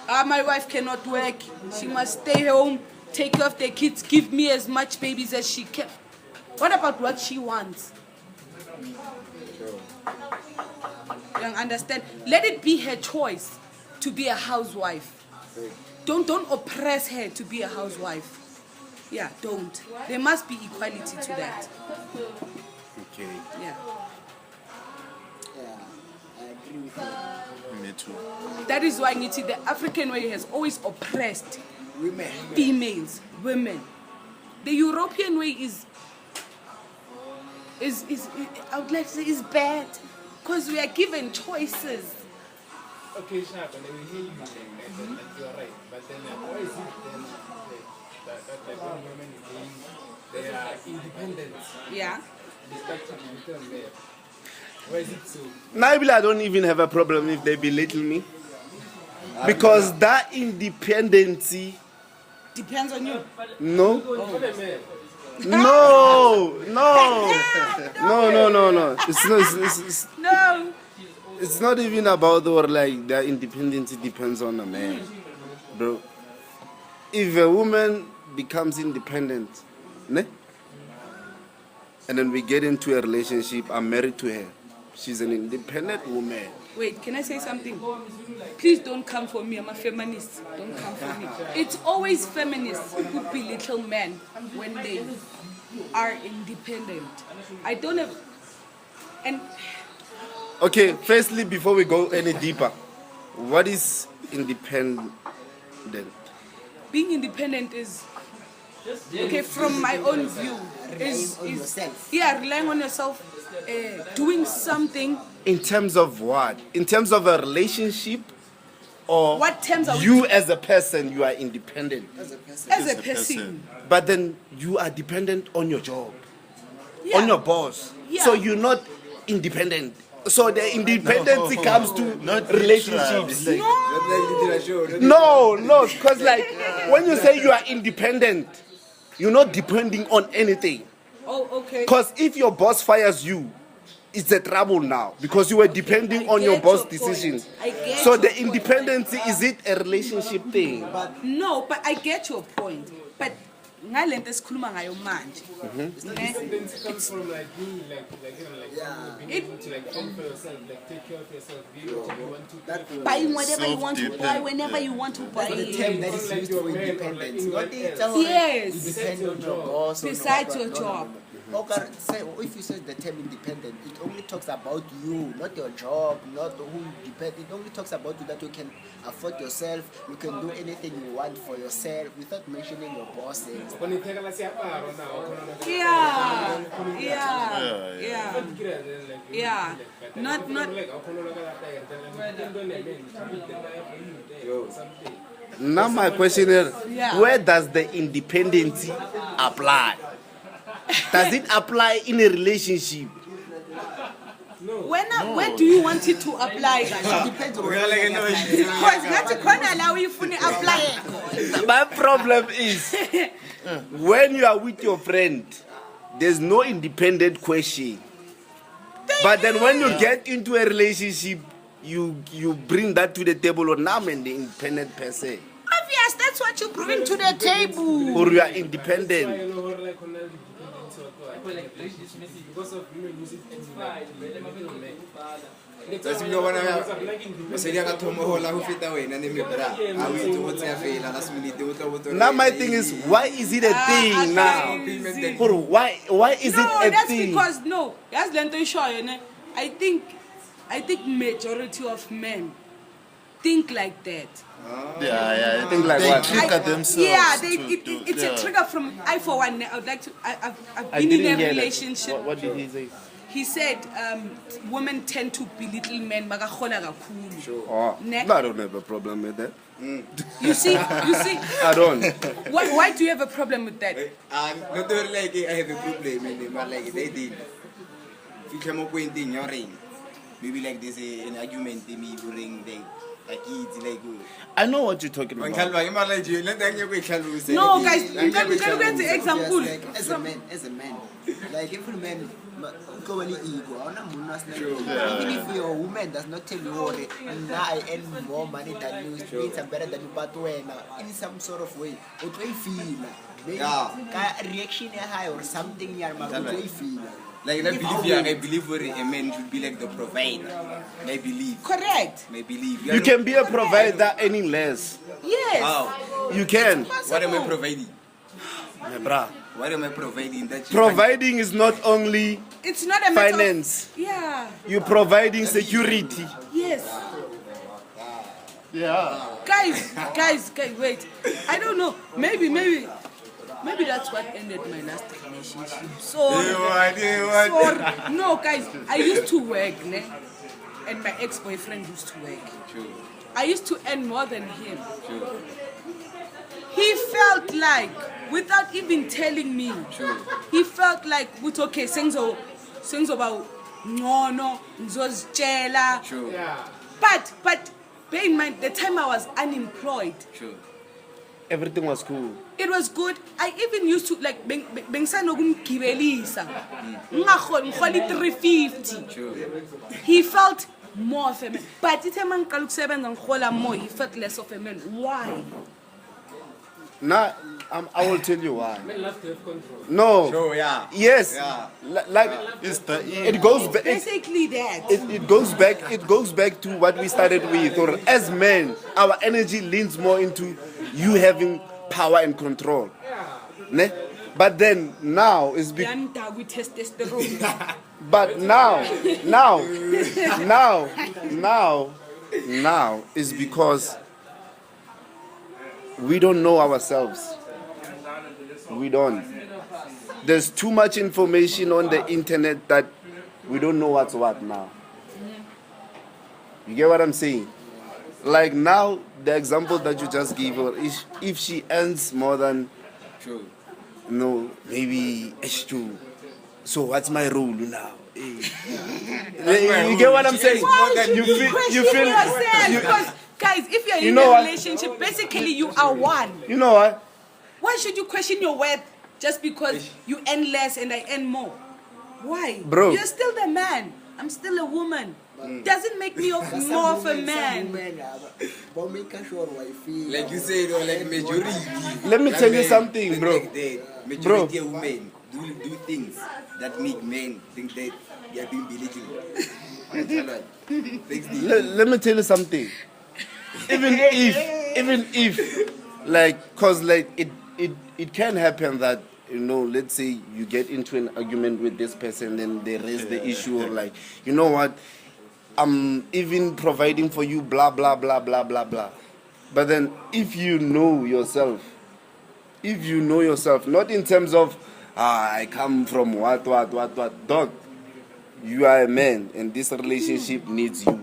D: my wife cannot work. She must stay home, take care of the kids, give me as much babies as she can. What about what she wants? You understand? Let it be her choice to be a housewife. Don't oppress her to be a housewife. Yeah, don't. There must be equality to that.
A: Okay.
D: Yeah.
E: Yeah, I agree with you.
C: Me too.
D: That is why Niti, the African way has always oppressed
E: Women.
D: females, women. The European way is I would like to say is bad. Because we are given choices.
F: Okay, Sharp, and we hear you like you're right. But then why is it then that when women is saying they are independent,
D: Yeah.
F: they start to become there? Why is it so?
A: Naibila, I don't even have a problem if they belittle me. Because that independency,
D: Depends on you.
A: no,
F: For the men,
A: no.
D: No.
A: It's not even about or like the independence depends on a man, bro. If a woman becomes independent, ne? And then we get into a relationship, I'm married to her. She's an independent woman.
D: Wait, can I say something? Please don't come for me. I'm a feminist. Don't come for me. It's always feminists who belittle men when they are independent. I don't have. And
A: Okay, firstly, before we go any deeper, what is independent?
D: being independent is, okay, from my own view, is
E: on yourself.
D: yeah, relying on yourself, doing something.
A: In terms of what? In terms of a relationship, or
D: What terms are we?
A: you as a person, you are independent,
E: As a person.
D: As a
C: As a person.
D: person.
A: but then you are dependent on your job,
D: Yeah.
A: on your boss.
D: Yeah.
A: So you're not independent. So the independency comes to
C: Not
A: relationships.
C: literally.
A: No, because like when you say you are independent, you're not depending on anything.
D: Oh, okay.
A: Because if your boss fires you, it's a trouble now because you were depending
D: I
A: on your
D: get
A: boss
D: your point.
A: decisions.
D: I get
A: So
D: your
A: the
D: point.
A: independency, is it a relationship thing?
D: No, but I get your point. But ngalento esikhuluma ngayo manje. Ne?
F: independence comes from like being being able to like fend for yourself, like take care of yourself, be able to do one, two, three, four.
D: Buying whatever you want to buy,
C: Self-dependent,
D: whenever
C: yeah.
D: you want to buy
E: The
D: it.
E: term that is used for independence. Not the
D: Yes.
E: depend on your boss. or
D: Besides
E: no,
D: your
E: no, no,
D: job.
E: no. Okay, say, if you say the term independent, it only talks about you, not your job, not who you depend. It only talks about you that you can afford yourself, you can do anything you want for yourself without mentioning your bosses.
F: When you take a siaparo now,
D: Yeah. Not
A: Now my question is,
D: Yeah.
A: where does the independency apply? Does it apply in a relationship?
D: when do you want it to apply?
E: Depends on where
D: Because ngathi khona la uyifuna apply.
A: My problem is when you are with your friend, there's no independent question. But then when you get into a relationship, you bring that to the table, or now I'm an independent person,
D: Obvious, that's what you bring to the table.
A: or you are independent.
F: Because of women use it
B: That's you want to say you got to more who fit away and then I will do what's a fail last minute.
A: Now my thing is, why is it a thing now? Or why is it a
D: That's
A: thing?
D: because no. That's lento show, you know. I think majority of men think like that.
A: Yeah. I think like
C: They
A: what?
C: trigger themselves.
D: Yeah, it's
C: yeah.
D: a trigger from I for one. I would like to. I've
A: I
D: been
A: didn't
D: in a
A: hear
D: relationship.
A: that. What did he say?
D: He said women tend to belittle men. Bakakhona kakhulu.
A: Oh,
D: Ne?
A: I don't have a problem with that.
D: You see.
A: I don't.
D: Why do you have a problem with that?
B: Not like I have a problem in them, like they did. If you come up with in your ring, maybe like there's an argument in me during like kids like
A: I know what you're talking about.
D: No, guys, can get the example.
E: Like, as a man, like every man, go any ego. Even if your woman does not tell you, now I earn more money than you, means I'm better than you, but when in some sort of way, what do you feel? Maybe reaction high or something, what do you feel?
B: like I believe a man should be like the provider. I believe.
D: Correct.
B: I believe.
A: You can be a provider any less.
D: Yes.
B: How?
A: You can.
B: What am I providing?
A: Yeah, bruh.
B: What am I providing? That you
A: Providing is not only
D: It's not a matter
A: finance.
D: Of, yeah.
A: You're providing security.
D: Yes.
A: Yeah.
D: Guys, wait. I don't know. Maybe that's what ended my last relationship. Sorry. No, guys, I used to work, ne? And my ex-boyfriend used to work.
B: True.
D: I used to earn more than him.
B: True.
D: He felt like, without even telling me, he felt like, it's okay, things about no, ngizozitshela.
B: True.
F: Yeah.
D: But bear in mind, the time I was unemployed,
B: True.
A: Everything was cool.
D: it was good. I even used to like bengisanokumgibelisa. Ngikholi 350.
B: True.
D: He felt more of a man. But ithe mangiqala ukusebenza ngihola more, he felt less of a man. Why?
A: Now, I will tell you why.
F: Men love to have control.
A: No.
B: True, yeah.
A: Yes.
B: Yeah.
A: Like
C: It's the
A: it goes back.
D: Basically that.
A: It goes back to what we started with. Or as men, our energy leans more into you having power and control. Ne? But then now it's
D: Yanda with testosterone.
A: but now is because we don't know ourselves. We don't. There's too much information on the internet that we don't know what's what now. You get what I'm saying? Like now, the example that you just gave her, if she earns more than,
B: True.
A: no, maybe H2. So what's my role now? You get what I'm saying?
D: Why should you question yourself?
A: you-
D: Because, guys, if you're
A: You
D: in
A: know
D: a
A: what?
D: relationship, basically you are one.
A: You know what?
D: Why should you question your worth just because you earn less and I earn more? Why?
A: Bro.
D: You're still the man. I'm still a woman. Doesn't make me more of a man.
E: But make sure what you feel.
B: Like you said, or like majority.
A: Let me tell you something, bro.
B: Like that. Majority of women do things that make men think that they are being belittled.
A: Let me tell you something. Even if, like, cause like it can happen that, you know, let's say you get into an argument with this person, then they raise the issue of like, you know what, I'm even providing for you, blah blah blah blah blah blah. But then if you know yourself, not in terms of I come from what, dog. You are a man, and this relationship needs you.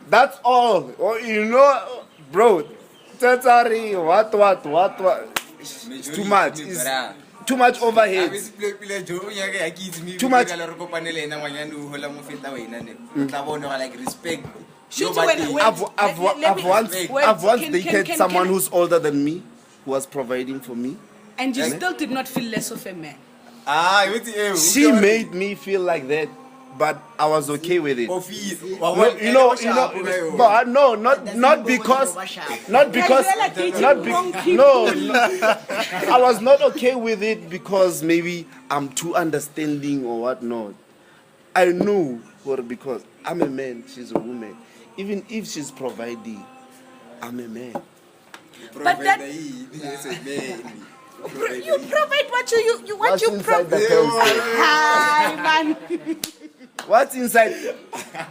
A: That's all. Or, you know, bro. Tatari, what? It's too much. It's too much overhead. Too much. I've once dated someone who's older than me, who was providing for me.
D: And you still did not feel less of a man.
A: She made me feel like that but I was okay with it.
B: Office.
A: But no, not because, no, I was not okay with it because maybe I'm too understanding or whatnot. I know, because I'm a man, she's a woman. Even if she's providing, I'm a man.
D: But that you provide what you what
A: What's
D: you
A: inside the
D: provide.
A: house?
D: Hi, man.
A: What's inside?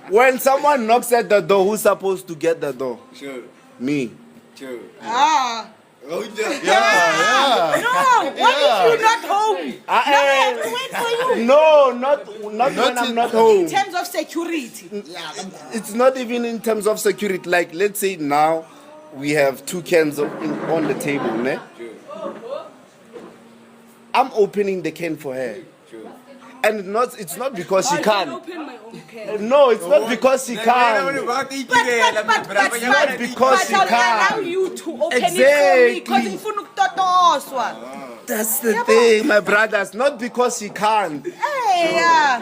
A: When someone knocks at the door, who's supposed to get the door?
B: Sure.
A: Me.
B: Sure.
D: Ah.
C: Yeah.
D: No, what if you're not home? No, I have to wait for you.
A: No, not when I'm not home.
D: In terms of security.
A: It's not even in terms of security. Like, let's say now we have 2 cans on the table, ne? I'm opening the can for her. And it's not because she
D: I can
A: can't.
D: open my own can.
A: No, it's not because she can't.
D: But
A: because she
D: I'll
A: can't.
D: allow you to open it
A: Exactly.
D: for me because ngifuna ukutotoswa.
A: That's the thing, my brothers. Not because she can't.
D: Hey,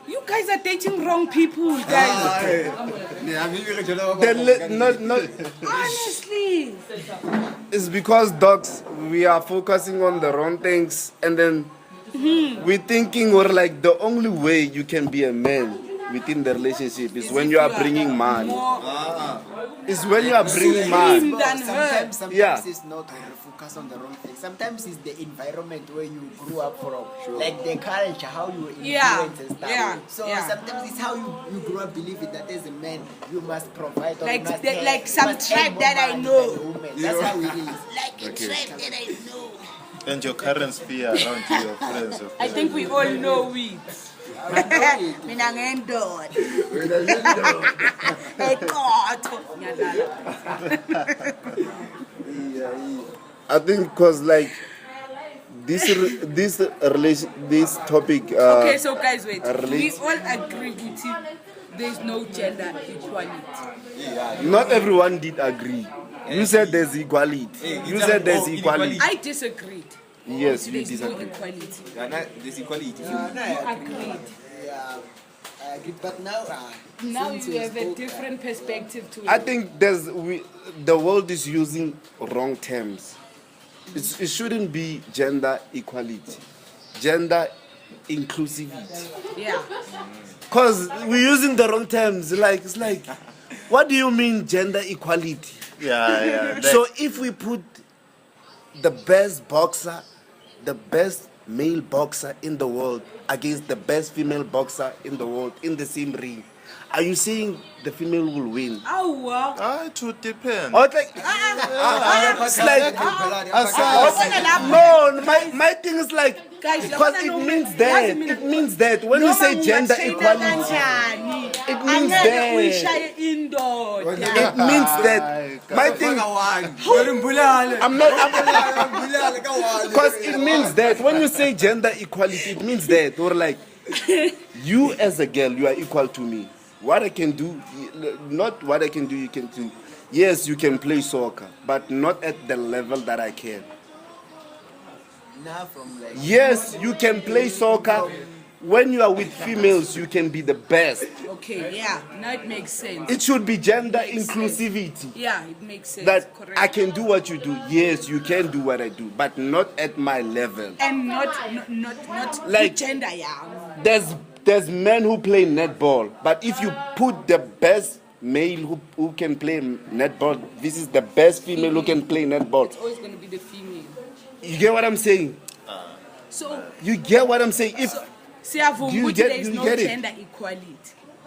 D: you guys are dating wrong people, guys. Honestly.
A: It's because, dogs, we are focusing on the wrong things, and then we're thinking we're like the only way you can be a man within the relationship is when you are bringing money. It's when you are bringing money.
E: Sometimes
A: Yeah.
E: it's not to focus on the wrong thing. Sometimes it's the environment where you grew up from, like the culture, how you influence and stuff. So sometimes it's how you grew up believing that as a man you must provide. Or
D: Like
E: you must
D: the-
E: have-
D: like
E: you
D: some
E: must
D: tribe
E: have more
D: that I
E: money
D: know.
E: than a woman. That's how it is.
D: Like a tribe that I know.
C: And your current sphere around you, your friends.
D: I think we all know it. Mina ngendoda. Eqotho. Ngiyadlala.
A: I think because like this topic.
D: Okay, so guys, wait. We
A: relates-
D: all agree with you. There's no gender equality.
A: Not everyone did agree. You said there's equality. You said there's equality.
D: I disagreed.
A: Yes, you
D: There's no
A: disagree.
D: equality.
B: There's equality.
D: You agreed.
E: Yeah, I agree. But now,
D: Now
E: since
D: you
E: we
D: have a
E: spoke,
D: different perspective to it.
A: I think the world is using wrong terms. It shouldn't be gender equality, gender inclusivity.
D: Yeah.
A: Cause we're using the wrong terms. It's like, what do you mean gender equality?
C: Yeah.
A: So if we put the best boxer, the best male boxer in the world against the best female boxer in the world in the same ring, are you saying the female will win?
D: Oh, wow.
C: It would depend.
A: Or it's like, it's like, no, my thing is like,
D: Guys,
A: because it means that when you say gender equality, it means that. It means that. My thing, I'm not, because it means that when you say gender equality, it means that, or like, you as a girl, you are equal to me. What I can do, not what I can do, you can do. Yes, you can play soccer, but not at the level that I can.
E: now from like
A: Yes, you can play soccer. When you are with females, you can be the best.
D: Okay, yeah. Now it makes sense.
A: It should be gender inclusivity.
D: Yeah, it makes sense.
A: That
D: Correct.
A: I can do what you do. Yes, you can do what I do, but not at my level.
D: And not
A: Like-
D: gender, yeah.
A: There's men who play netball, but if you put the best male who can play netball, this is the best female who can play netball.
D: It's always going to be the female.
A: You get what I'm saying?
D: So,
A: You get what I'm saying? If
D: Siavum,
A: get-
D: there is
A: you
D: no
A: get it?
D: gender equality.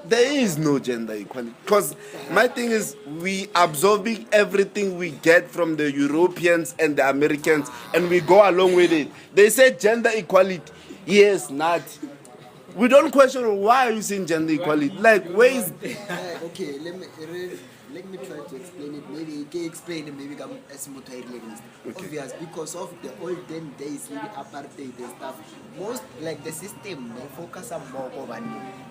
A: there is no gender equality, because my thing is we absorbing everything we get from the Europeans and the Americans, and we go along with it. They say gender equality. Yes, not. We don't question why are you saying gender equality. Like, where is
E: okay, let me try to explain it. Maybe you can explain it. Maybe come as obvious because of the olden days, maybe apartheid and stuff. Most like the system, they focus on more over.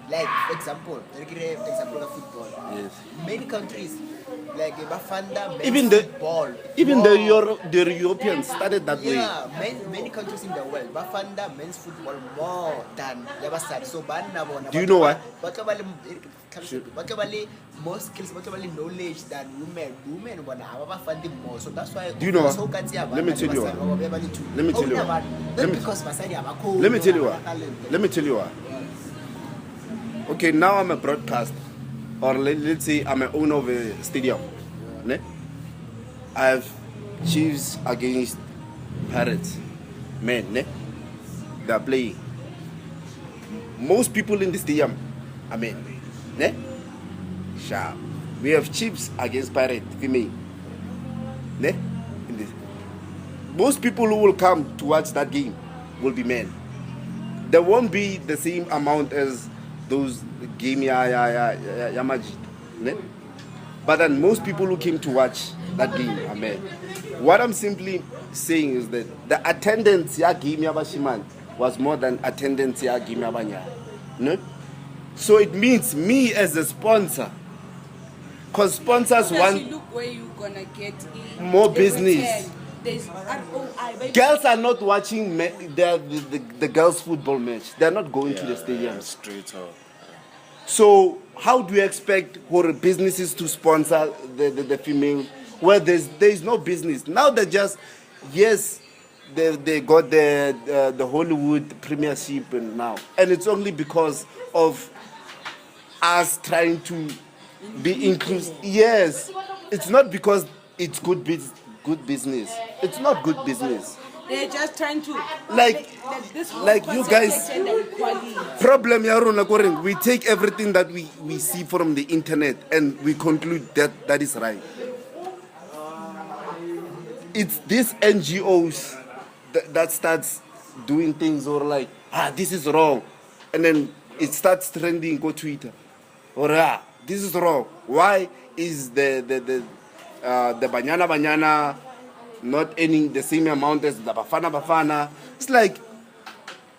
E: Like for example, example of football.
A: Yes.
E: Many countries, like Bafanda,
A: Even the
E: football.
A: the Europeans started that way.
E: Yeah, many countries in the world, Bafanda men's football more than Yabasad. So
A: Do you know why?
E: More skills, knowledge than women. Women want to more. So that's why.
A: Do you know what? Let me tell you what. Let me tell you what. Let me tell you what. Let me tell you what. Okay, now I'm a broadcaster, or let's say I'm an owner of a stadium. Ne? I have Chiefs against Pirates. Men, ne? They are playing. Most people in the stadium are men. Ne? Sharp. We have Chiefs against Pirates, female. Ne? In this. Most people who will come to watch that game will be men. There won't be the same amount as those game Yamaji. Ne? But then most people who came to watch that game are men. What I'm simply saying is that the attendance ya game Yabashiman was more than attendance ya game Yabanya. No? So it means me as a sponsor, because sponsors want
D: look where you're gonna get
A: more business.
D: There's ROI.
A: Girls are not watching the girls' football match. They're not going to the stadium.
C: Straight up.
A: So how do you expect for businesses to sponsor the female where there's no business? Now they just, yes, they got the Hollywood premiership and now. And it's only because of us trying to be inclusive. Yes. It's not because it's good business. It's not good business.
D: They're just trying to this
A: like you guys
D: gender equality.
A: problem yarona koring, we take everything that we see from the internet and we conclude that is right. It's these NGOs that starts doing things or like this is wrong, and then it starts trending go Twitter or this is wrong. Why is the Banyana not earning the same amount as the Bafana? It's like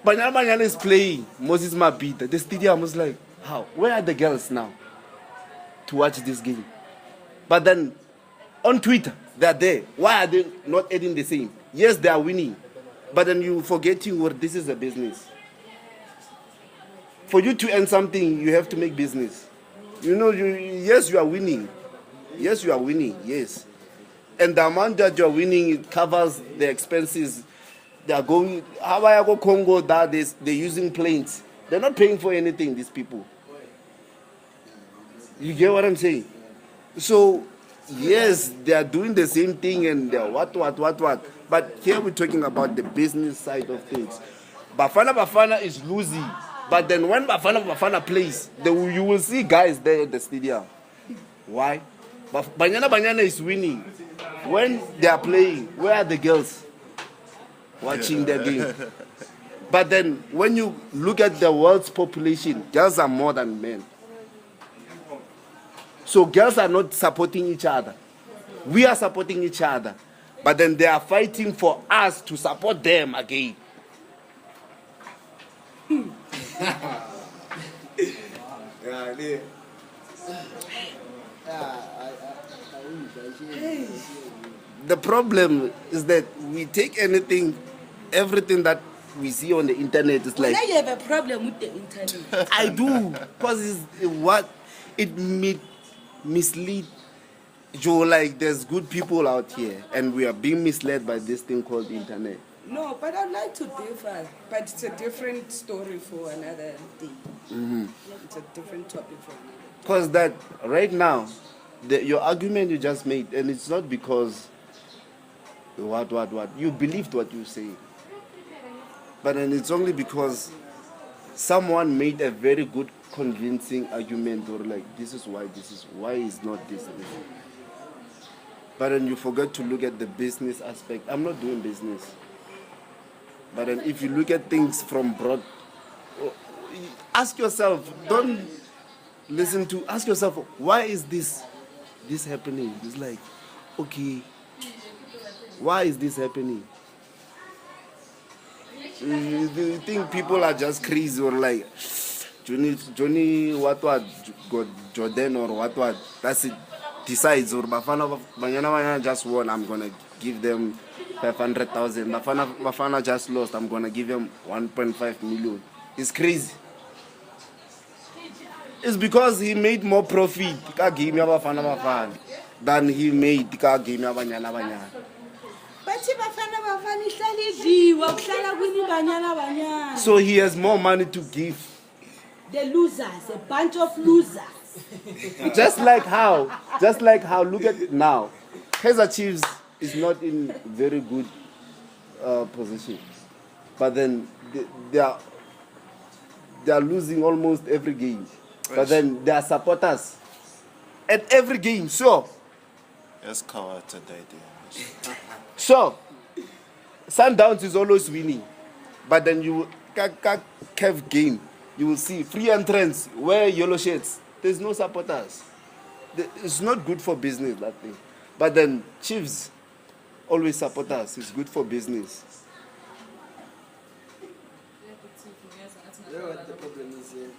A: Banyana is playing Moses Mabita. The stadium was like, how? Where are the girls now to watch this game? But then on Twitter, they're there. Why are they not earning the same? Yes, they are winning. But then you forgetting what this is a business. For you to earn something, you have to make business. You know, yes, you are winning. Yes, you are winning. Yes. And the amount that you are winning, it covers the expenses. They are going, how I go Congo, that they're using planes. They're not paying for anything, these people. You get what I'm saying? So, yes, they are doing the same thing and they're what. But here we're talking about the business side of things. Bafana is losing. But then when Bafana plays, you will see guys there at the stadium. Why? Banyana is winning. When they are playing, where are the girls watching their game? But then when you look at the world's population, girls are more than men. So girls are not supporting each other. We are supporting each other. But then they are fighting for us to support them again. The problem is that we take everything that we see on the internet is like.
D: Now you have a problem with the internet.
A: I do, because it mislead you. Like there's good people out here, and we are being misled by this thing called internet.
D: No, but I'd like to differ. But it's a different story for another day.
A: Mm-hmm.
D: It's a different topic for another day.
A: Because that right now, your argument you just made, and it's not because what you believed what you say, but then it's only because someone made a very good convincing argument, or like this is why is not this. But then you forget to look at the business aspect. I'm not doing business. But then if you look at things from broad, ask yourself, ask yourself, why is this this happening. It's like, okay, why is this happening? Do you think people are just crazy or like Johnny what got Jordan or what that's it decides or Bafana just won, I'm gonna give them 500,000. Bafana just lost, I'm gonna give them 1.5 million. It's crazy. It's because he made more profit than he made Banyana. So he has more money to give.
D: The losers, a bunch of losers.
A: Just like how, look at it now. Kaizer Chiefs is not in very good position. But then they are losing almost every game. But then their supporters at every game, sure.
C: Yes, Kawata died there.
A: So, Sundowns is always winning. But then you Kev game, you will see free entrance, wear yellow shirts. There's no supporters. It's not good for business, that thing. But then Chiefs always support us. It's good for business.
E: You know what the problem is here?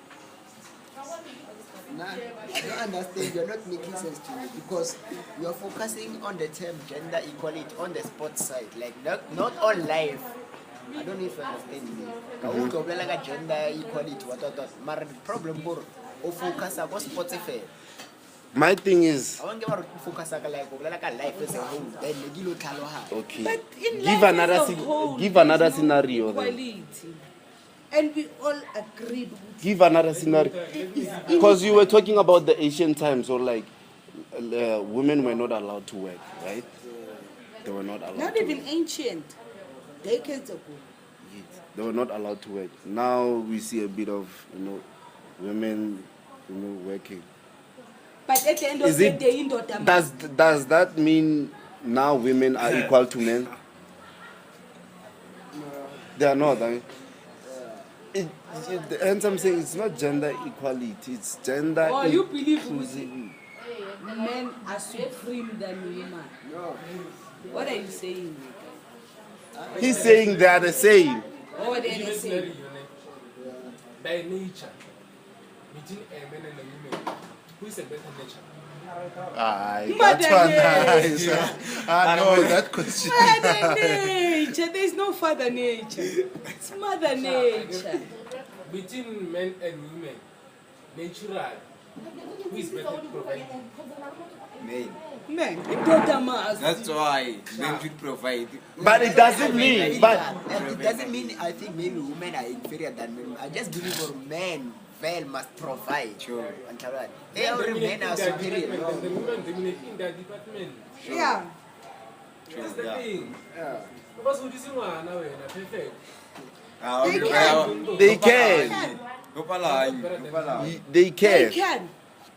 E: Nah, I don't understand. You're not making sense to me because you're focusing on the term gender equality on the sports side. Like, not on life. I don't know if you understand me. Like gender equality, what. But the problem is focus on sports fair.
A: My thing is,
E: I want to focus on like life as a whole. Then
A: okay.
D: But in
A: Give
D: life
A: another
D: as a whole,
A: give another
D: there's no
A: scenario. Then.
D: equality. And we all agreed.
A: Give another scenario. Because you were talking about the ancient times, or like women were not allowed to work, right? They were not allowed.
D: Not
A: to
D: even
A: work.
D: ancient. Decades ago.
A: Yes. They were not allowed to work. Now we see a bit of women working.
D: But at the end of
A: Is
D: the
A: it-
D: day,
A: Does that mean now women are equal to men? They are not. And I'm saying it's not gender equality, it's gender
D: Oh, you believe
A: inclusivity.
D: men are supreme than women.
E: No.
D: What are you saying?
A: He's saying they are the same.
D: Oh, they're the same.
F: By nature, between a man and a woman, who is a better nature?
A: Aye,
D: Mother
A: that's one
D: nature.
A: nice.
C: I know that question.
D: Mother nature. There's no father nature. It's mother nature.
F: Between men and women, natural, who is better providing?
B: Men.
D: Man, it don't matter.
B: That's why men should provide.
A: But it doesn't mean,
E: It doesn't mean I think maybe women are inferior than men. I just believe for men, men must provide.
B: Sure.
E: Every men are superior.
F: The
E: No.
F: women dominate in their department.
D: Yeah.
F: That's the
B: Yeah.
F: thing.
E: Yeah.
F: Because who this one now perfect.
D: They can.
A: they can. They
D: They
A: can.
D: can.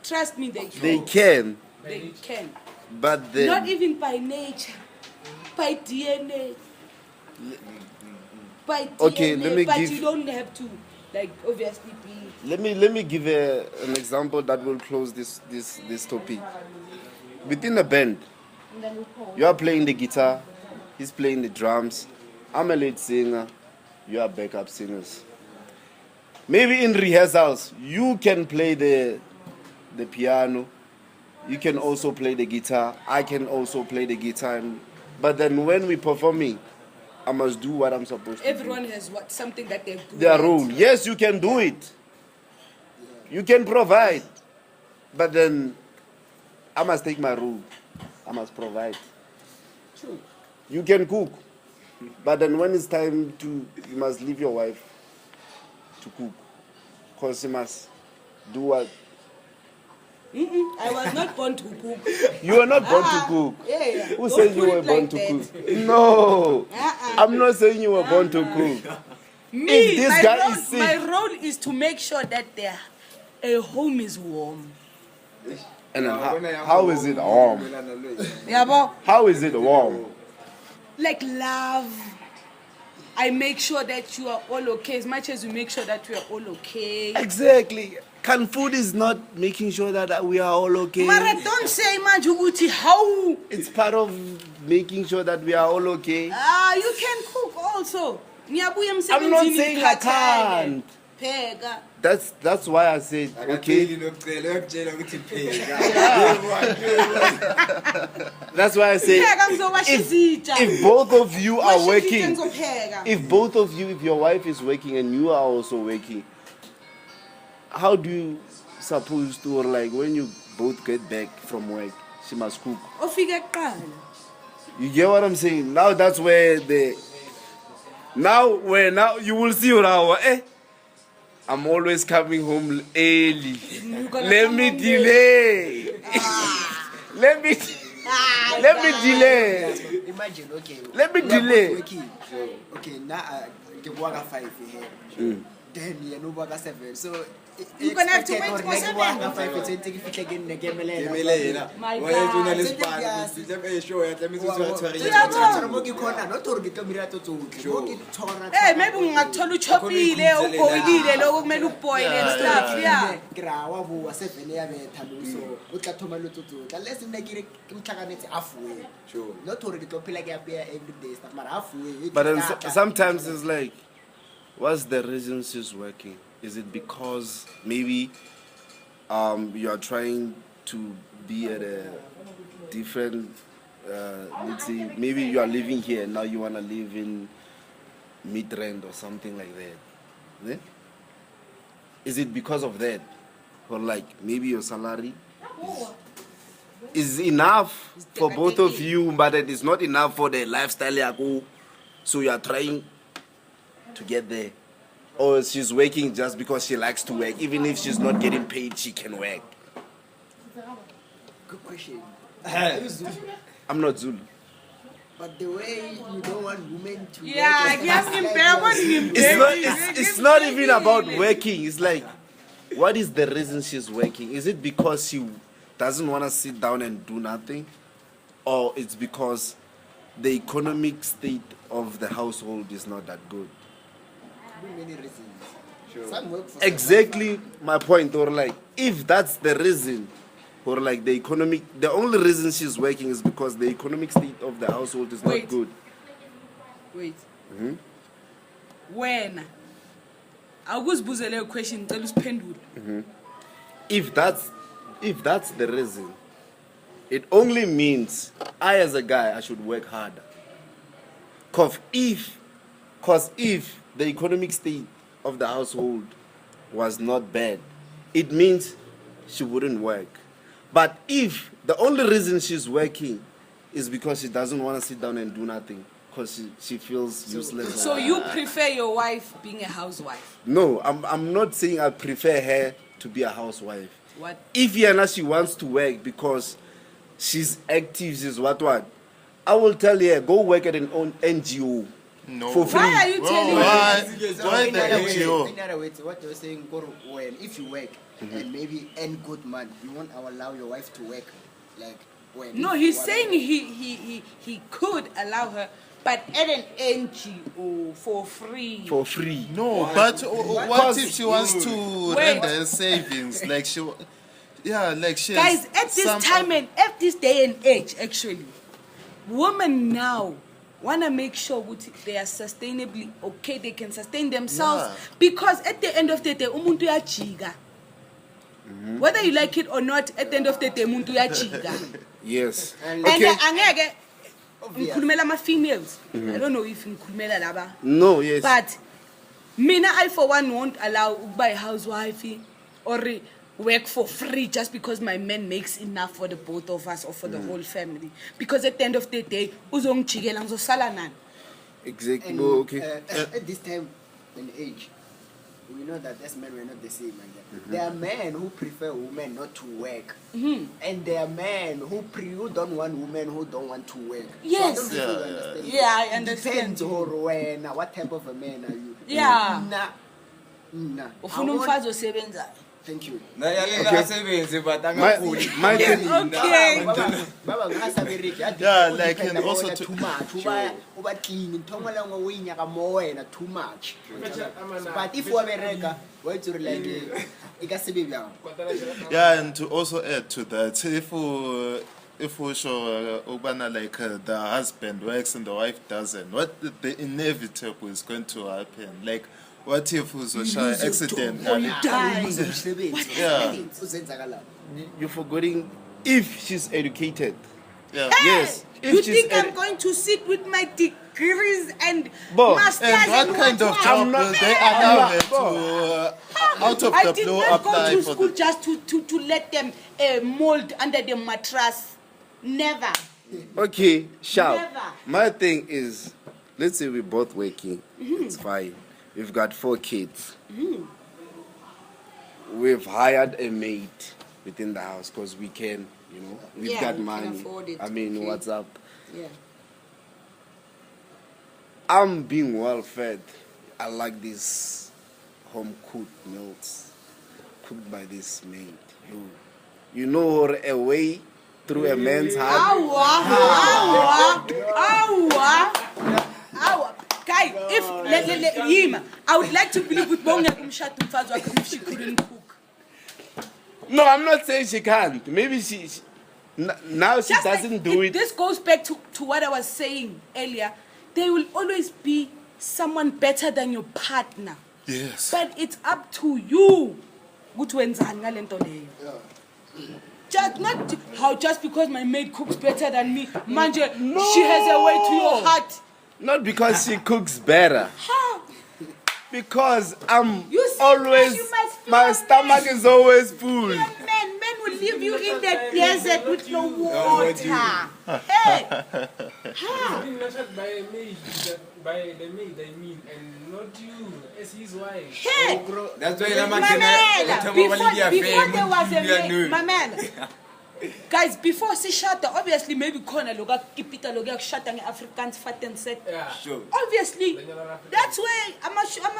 D: Trust me, they can.
A: They can.
D: They can.
A: But then.
D: Not even by nature, by DNA. By DNA,
A: Okay, let me
D: but
A: give-
D: you don't have to, like, obviously be.
A: Let me give an example that will close this topic. Within a band, you are playing the guitar, he's playing the drums. I'm a lead singer, you are backup singers. Maybe in rehearsals, you can play the piano, you can also play the guitar, I can also play the guitar. But then when we performing, I must do what I'm supposed to
D: Everyone
A: do.
D: has something that they're good
A: Their
D: at.
A: role. Yes, you can do it. You can provide. But then I must take my role. I must provide.
D: True.
A: You can cook. But then when it's time you must leave your wife to cook. Because she must do what?
D: I was not born to cook.
A: You were not born to cook.
D: Yeah.
A: Who
D: Don't
A: said you
D: put
A: were
D: it
A: born
D: like
A: to
D: that.
A: cook? No.
D: Uh-uh.
A: I'm not saying you were born to cook.
D: Me,
A: If this
D: my
A: guy
D: role,
A: is sick-
D: my role is to make sure that a home is warm.
A: And then how is it warm?
D: Yeah, but
A: How is it warm?
D: like love. I make sure that you are all okay as much as you make sure that we are all okay.
A: Exactly. Can food is not making sure that we are all okay.
D: Mara, don't say manje ukuthi how.
A: It's part of making sure that we are all okay.
D: You can cook also. Ngiyabuya
A: I'm not
D: emsebenzini
A: saying I
D: ngikhathele.
A: can't.
D: Pheka.
A: That's why I said okay. That's why I said
D: Pheka ngizowasha izitsha.
A: if both of you are
D: Washa izitsha
A: working,
D: ngizopheka.
A: if both of you, if your wife is working and you are also working, how do you suppose to, or like when you both get back from work, she must cook?
D: Ofike kuqala.
A: You get what I'm saying? Now that's where now you will see now. I'm always coming home early. Let me delay. Let me delay.
E: Imagine, okay.
A: Let me
E: we are
A: delay.
E: both working. Okay, now the work 5 here. Then you know work 7. So
D: You're gonna have to wait for 7.
E: My God.
D: Hey, maybe ungathola uchopile, uboilile lokho kumele uboil and stuff. Yeah.
A: But then sometimes it's like, what's the reason she's working? Is it because maybe you are trying to be at a different, let's say, maybe you are living here and now you want to live in Midrand or something like that? Yeah? Is it because of that? Or like maybe your salary is enough for both of you, but it is not enough for the lifestyle you go, so you are trying to get there? Or she's working just because she likes to work, even if she's not getting paid, she can work?
E: Good question.
A: I'm not Zulu.
E: But the way you don't want women to
D: Yeah,
A: It's not even about working. It's like, what is the reason she's working? Is it because she doesn't want to sit down and do nothing? Or it's because the economic state of the household is not that good?
E: many reasons. Some work for
A: Exactly my point. Or like, if that's the reason, or like the only reason she's working is because the economic state of the household is not good.
D: Wait. When? Awukuzibuze leyo question ngicela usiphendule.
A: If that's the reason, it only means I as a guy, I should work harder. Cause if the economic state of the household was not bad, it means she wouldn't work. But if the only reason she's working is because she doesn't want to sit down and do nothing, because she feels useless.
D: So you prefer your wife being a housewife?
A: No, I'm not saying I prefer her to be a housewife.
D: What?
A: If Yana, she wants to work because she's active, she's what, I will tell her, go work at an own NGO.
C: No.
A: For free.
D: Why are you telling me?
C: Why
E: In
C: the
E: other words,
C: NGO?
E: in other words, what you're saying, when if you work and maybe earn good money, you won't allow your wife to work, like when.
D: No, he's saying he could allow her, but at an NGO for free.
A: For free.
C: No, but what if she wants to render her savings? Like she has
D: Guys, at this time and at this day and age, actually, women now want to make sure they are sustainably okay, they can sustain themselves.
C: Yeah.
D: Because at the end of the day, umuntu uyajiga. Whether you like it or not, at the end of the day, umuntu uyajiga.
A: Yes.
E: And
A: Okay.
D: And angeke ngikhulumela ama-females. I don't know if ngikhulumela laba.
A: No, yes.
D: But mina, I for one won't allow buy a housewife or work for free just because my man makes enough for the both of us or for the whole family. Because at the end of the day, uzongijikela ngizosala nani?
A: Exactly.
E: And,
A: Okay.
E: at this time and age, we know that as men we're not the same. There are men who prefer women not to work, and there are men who don't want women who don't want to work.
D: Yes.
E: So I don't know if you understand.
D: Yeah, I
E: It
D: understand.
E: depends on what type of a man are you.
D: Yeah.
E: Nah.
D: Ufuna umfazi osebenzayo.
E: Thank you.
B: Na ya le nga sebenze but
A: My
B: angafuni.
A: thing,
D: Okay.
E: Baba ngasabereki
C: Yeah, like, and also to-
E: too much. Uba clean nthongo la ngwe o inyaka mo wena too much. But if wa bereka wa itse re like e ka sebe bjang.
C: Yeah, and to also add to that, if we show Ubana like the husband works and the wife doesn't, what the inevitable is going to happen? Like, what if we show accident? Yeah.
E: Uzenzakala.
A: you're forgetting if she's educated.
C: Yeah.
A: Yes. If
D: You
A: she's
D: think I'm going to sit with my degrees and
A: Bo,
D: masters
C: And what kind of job
A: I'm not-
C: will they allow her
A: Bo.
C: to out of
D: I
C: the
D: did
C: blue
D: not go
C: apply
D: to
C: for
D: school
C: the...
D: just to let them mold under the mattress. Never.
A: Okay, sharp.
D: Never.
A: My thing is, let's say we're both working. It's fine. We've got 4 kids. We've hired a maid within the house because we can, we've
D: Yeah,
A: got
D: we can
A: money.
D: afford it.
A: I mean,
D: Okay.
A: what's up?
D: Yeah.
A: I'm being well fed. I like these home cooked meals cooked by this maid. You know her away through a man's heart.
D: Awa. Guy, if Yima, I would like to believe with Bonga Kumshat Mfazwa if she couldn't cook.
A: No, I'm not saying she can't. Maybe now she
D: Just
A: doesn't
D: like,
A: do it.
D: This goes back to what I was saying earlier. There will always be someone better than your partner.
C: Yes.
D: But it's up to you. Just because my maid cooks better than me, manje, she has a way to your heart.
A: Not because she cooks better.
D: How?
A: Because I'm
D: You see,
A: always,
D: you must feel
A: my stomach
D: men.
A: is always full.
D: Men will leave you in the desert with no water. Hey, how?
F: Being nurtured by a maid, by the maid, I mean, and not you as his wife.
D: Hey,
B: That's why
D: Mamela, before there was a maid, Mamela. Guys, before she shut, obviously maybe corner loga kipita loga shut and Africans fat and set.
F: Yeah.
B: Sure.
D: Obviously, that's where I'm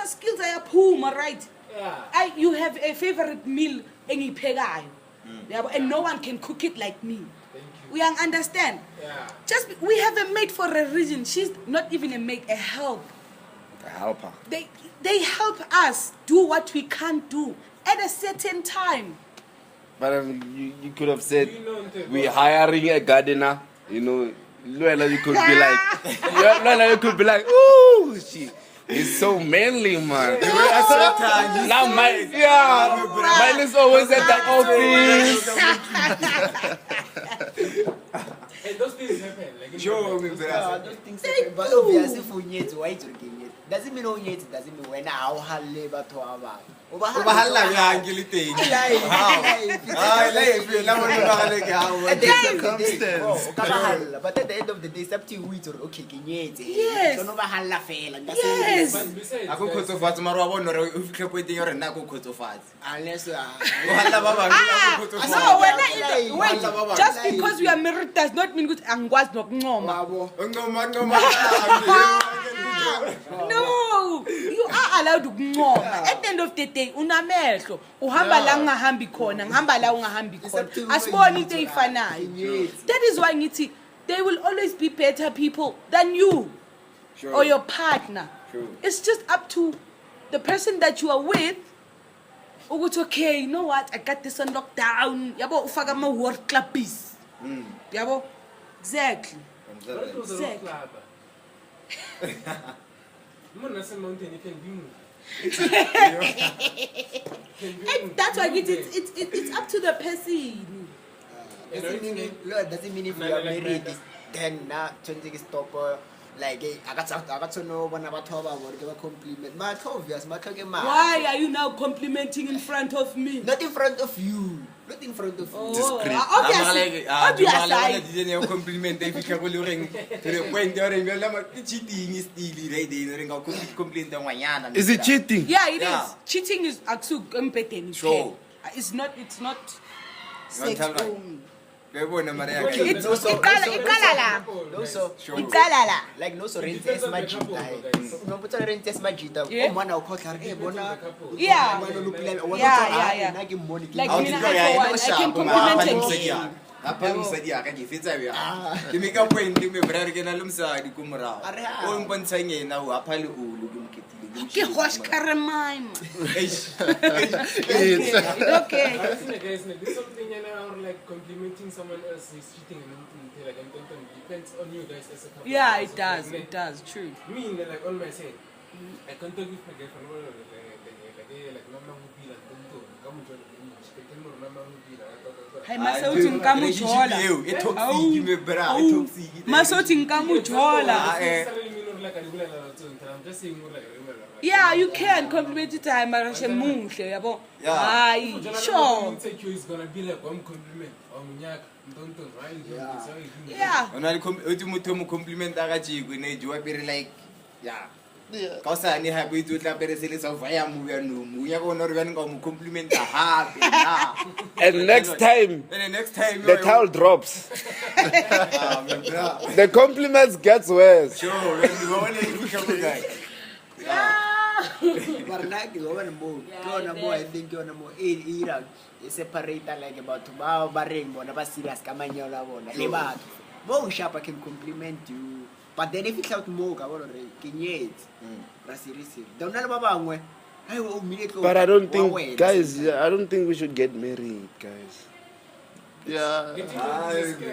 D: skills I approve, right?
F: Yeah.
D: You have a favorite meal any pegai. And no one can cook it like me. We understand.
F: Yeah.
D: We have a maid for a reason. She's not even a maid, a help.
A: A helper.
D: They help us do what we can't do at a certain time.
A: But you could have said,
F: You know,
A: we're hiring a gardener. Luella, you could be like, Luella, you could be like, ooh, she is so manly, man. Now mine is always at the office.
F: And those things happen. Like,
B: Sure,
E: Those things happen, but obviously for nyetsi why it's working. Doesn't mean o nyetsi, doesn't mean when how halle batho ba bang.
B: O ba halla yang ke le teng.
E: At the end of the day, but at the end of the day, it's up to you to okay, kenyetse.
D: Yes.
E: Don't overhalla fela.
D: Yes.
F: but besides,
B: Ako khotsofatsa mara wa bona re o fitlhe point e re nna go khotsofatsa.
E: Unless
B: O halla ba bang go
D: No,
B: khotsofatsa.
D: wait. Just because we are married does not mean good angwas nokuncoma.
B: Ngoma
D: No, you are allowed to ncoma. At the end of the day, unamehlo. Uhamba la ungahambi khona, ngihamba la ungahambi khona. Asiboni into efanayo. That is why ngithi there will always be better people than you or your partner.
B: Sure.
D: It's just up to the person that you are with. Ukuthi okay, you know what? I got this on lockdown. Yabo ufaka ama word clappies. Yabo? Exactly.
F: what was the
D: Sick.
F: rock club? Mountain, you can be moved.
D: And that's why it's up to the person.
E: doesn't mean if you are married, then na twenty stop like I got to know when about compliment. My obvious, my
D: Why are you now complimenting in front of me?
E: not in front of you. Not in front of you.
D: Oh,
B: Obviously,
D: obviously.
B: didn't compliment if you can go ring to the point where you're cheating is still ready. Ring out complaint on Wayana.
A: Is it cheating?
D: Yeah, it
B: Yeah.
D: is. Cheating is actually competitive.
B: Sure.
D: It's not sex
B: tell me.
D: only.
B: Uyabona mara yakhe.
D: Iqala la. Iqala la.
E: Like no so rent esimajita unombuta rent esimajita
D: Yeah.
E: umwana ukhotha bona
D: Yeah.
E: umwana olupilele
D: Yeah.
E: nna ke mmone
D: Like
B: I'll
D: me,
B: tell
D: I
B: you,
D: for
B: I
D: one,
B: know
D: I
B: sharp,
D: can
B: but
D: compliment
B: I'm
D: him.
B: mosadi ya. Apa mosadi ya ka ke fetsa ya. Ke make up point me brother ke na le mosadi ko morao. O mpontshang yena o apa le o le ke moketile.
D: Ke hosh karemaim.
B: Eish.
D: It's okay.
F: Guys, there's something or like complimenting someone else is cheating and like depends on you guys as a couple.
D: Yeah, it does. It does. True.
F: Me, like on my side, I can't talk with my girlfriend. Like mama who be like come to
D: Hai masauti nka mojola.
B: E toxic me bra, e toxic.
D: Masauti nka mojola.
F: I'm just saying more like
D: Yeah, you can compliment it time marashe muhle yabo. Hayi, sure.
F: insecure is gonna be like one compliment. Don't right?
D: Yeah.
B: Ona le motho mo compliment a ga tshiko ne jwa pere like yeah. Ka sa ne ha bo itse tla pere se le sa vaya mo ya no mo ya bona re bana ka mo compliment hape na.
A: And next time,
B: And next time
A: the towel drops.
B: me bra.
A: The compliments gets worse.
B: Sure, when you want to come guy.
E: but nna ke bona mo ke ona mo I think ke ona mo ira e separate like batho ba reng bona ba serious ka manyalo a bona le batho mo sharp I can compliment you but then if it out mo ka bona re ke nyetse ra serious don't na le ba bangwe ai o immediately
A: But I don't think, guys, I don't think we should get married, guys.
C: Yeah.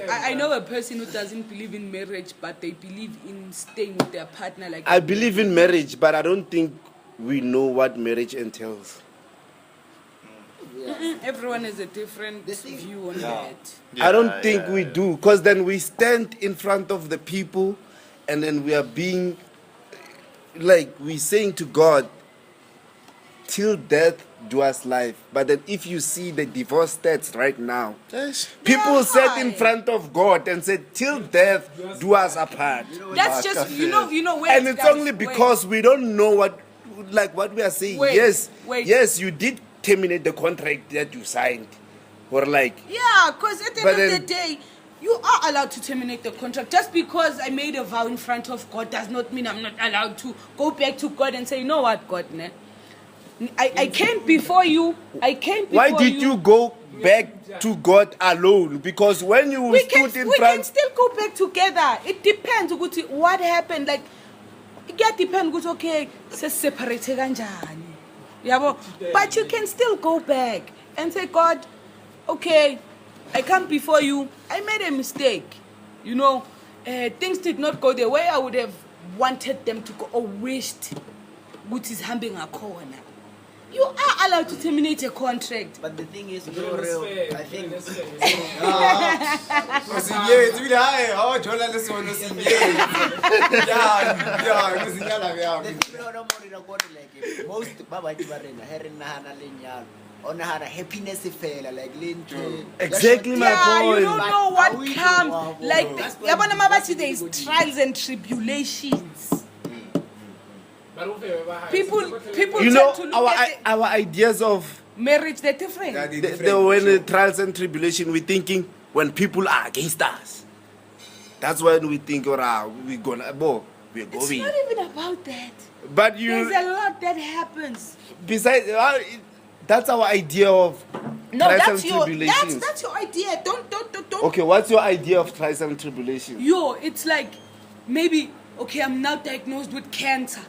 D: I know a person who doesn't believe in marriage, but they believe in staying with their partner. Like
A: I believe in marriage, but I don't think we know what marriage entails.
D: everyone has a different view on that.
A: I don't think we do, because then we stand in front of the people and then we are being, like, we're saying to God, till death do us life. But then if you see the divorce stats right now, people sat in front of God and said, till death do us apart.
D: That's just you know where.
A: And it's only because we don't know what we are saying.
D: Wait,
A: yes,
D: wait.
A: yes, you did terminate the contract that you signed. Or like,
D: Yeah, because at the
A: But
D: end of
A: then-
D: the day, you are allowed to terminate the contract. Just because I made a vow in front of God does not mean I'm not allowed to go back to God and say, you know what, God, ne? I came before you. I came before
A: why did you go back to God alone? Because when you
D: We can
A: stood in
D: we can
A: front,
D: still go back together. It depends ukuthi what happened. Like it can depend ukuthi okay, separate kanjani. Yabo, but you can still go back and say, God, okay, I come before you. I made a mistake. You know, things did not go the way I would have wanted them to go or wished. Which is hambing a corner. You are allowed to terminate a contract.
E: but the thing is no real I think
B: Osinye, tsibile hae, ha jola le sono sinye. Ya, ke sinyala ya.
E: the thing no more na go like most ba ba di ba rena he re nahana lenyalo ona hana happiness fela like lentle
A: Exactly my
D: Yeah, you
A: point.
D: don't
E: But
D: know
E: are
D: what
E: we
D: comes.
E: sure?
D: Like,
E: That's why
D: yabona
E: we-
D: mabathi there is trials and tribulations. People
A: You
D: tend
A: know,
D: to look at
A: our ideas of
D: marriage, they're different.
B: Yeah, they
A: the
B: different,
A: when
B: sure.
A: the trials and tribulation, we're thinking when people are against us. That's when we think, we're gonna we're
D: It's
A: going.
D: not even about that.
A: But
D: There's
A: you,
D: a lot that happens.
A: besides, that's our idea of
D: No,
A: trials
D: that's
A: and
D: your
A: tribulations.
D: that's your idea. Don't.
A: Okay, what's your idea of trials and tribulations?
D: Yo, it's like maybe okay, I'm now diagnosed with cancer.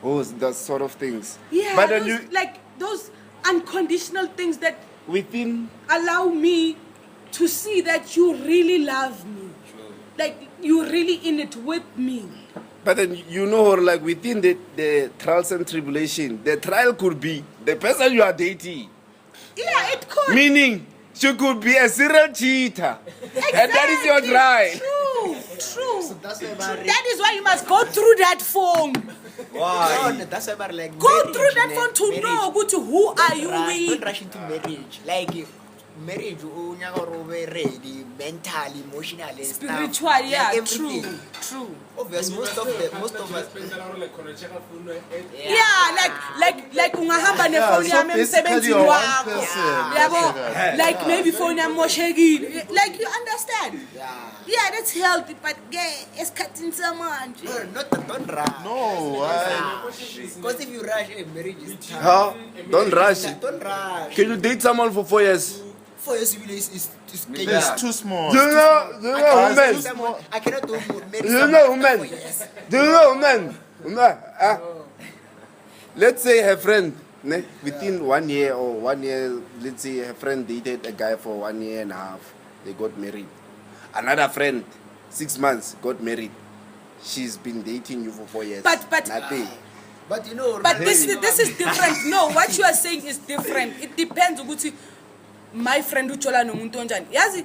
A: Oh, that sort of things.
D: Yeah,
A: But then
D: those, like those unconditional things that
A: within,
D: allow me to see that you really love me. Like you're really in it with me.
A: but then you know, like within the trials and tribulation, the trial could be the person you are dating.
D: Yeah, it could.
A: Meaning, she could be a serial cheater. And that is your trial.
D: True.
E: that's why ba re
D: That is why you must go through that phone.
B: Why?
E: no, that's why ba re like
D: Go
E: marriage,
D: through that
E: ne,
D: phone to
E: marriage.
D: know who are you
E: Don't
D: with.
E: rush into marriage like marriage unyaka ro be ready mentally, emotionally, and stuff.
D: Spiritual, yeah,
E: everything.
D: true.
E: Obvious, most of us.
D: Like ungahamba nefoni
C: so
D: yami
C: basically
D: emsebenzini
C: you're one
D: wakho.
C: person.
D: Yabo,
C: Yeah.
D: like maybe phone yami moshekile. Like you understand? Yeah, that's healthy, but esikhathini samanje.
E: Don't rush.
C: No, why?
E: Because if you rush, marriage is tough.
A: How? Don't rush it.
E: Don't rush.
A: Can you date someone for 4 years?
E: 4 years is
C: It's too small.
A: Do you know women?
E: I cannot do marry
A: Do you know women?
E: 4 years.
A: Do you know women? Let's say her friend, within 1 year or 1 year, let's say her friend dated a guy for 1 year and a half. They got married. Another friend, 6 months, got married. She's been dating you for 4 years.
D: But-
A: nothing.
E: But you know,
D: But this is different. No, what you are saying is different. It depends ukuthi my friend uchola nomuntu onjani. Yazi,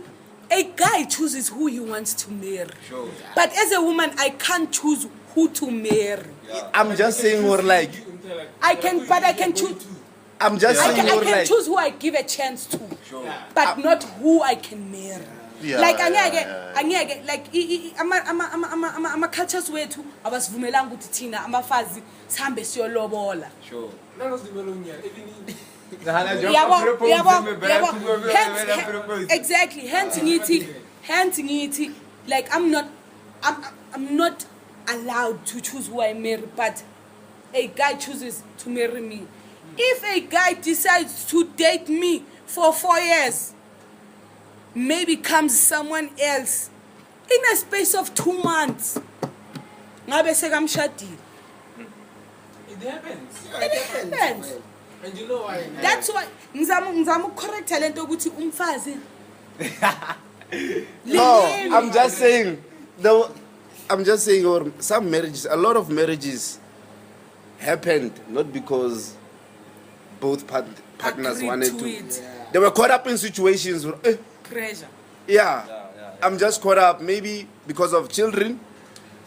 D: a guy chooses who he wants to marry.
B: Sure.
D: But as a woman, I can't choose who to marry.
A: I'm just saying, or like,
D: I can choose.
A: I'm just
D: I
A: saying, or
D: can
A: like,
D: choose who I give a chance to,
B: Sure.
D: but not who I can marry.
C: Yeah,
D: Like
C: yeah.
D: angeke like ama cultures wethu abasivumelanga ukuthi thina abafazi sihambe siyolobola.
B: Sure.
D: Exactly. Hence ngithi like I'm not allowed to choose who I marry, but a guy chooses to marry me. If a guy decides to date me for 4 years, maybe comes someone else in a space of 2 months, ngabe sekamshadile.
F: It happens.
D: It happens.
F: And you know why?
D: That's why ngizama correct lento ukuthi umfazi.
A: no, I'm just saying, or some marriages, a lot of marriages happened not because both partners
D: Agreed
A: wanted
D: to
A: to.
D: it.
A: They were caught up in situations where,
D: Pressure.
A: yeah, I'm just caught up maybe because of children,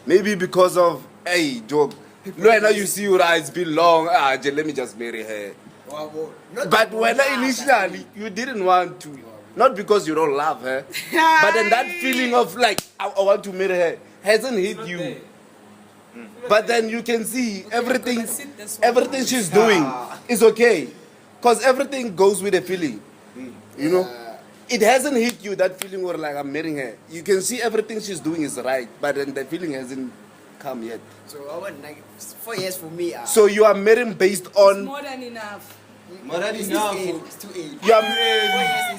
A: maybe because of, hey, job. No, now you see, it's been long. Let me just marry her. But when initially you didn't want to, not because you don't love her, but then that feeling of like, I want to marry her hasn't hit you. But then you can see everything she's doing is okay. Because everything goes with a feeling. You know? It hasn't hit you, that feeling where like I'm marrying her. You can see everything she's doing is right, but then the feeling hasn't come yet.
E: So I want like 4 years for me.
A: So you are marrying based
D: It's
A: on...
D: more than enough.
E: It's too early.
A: You are,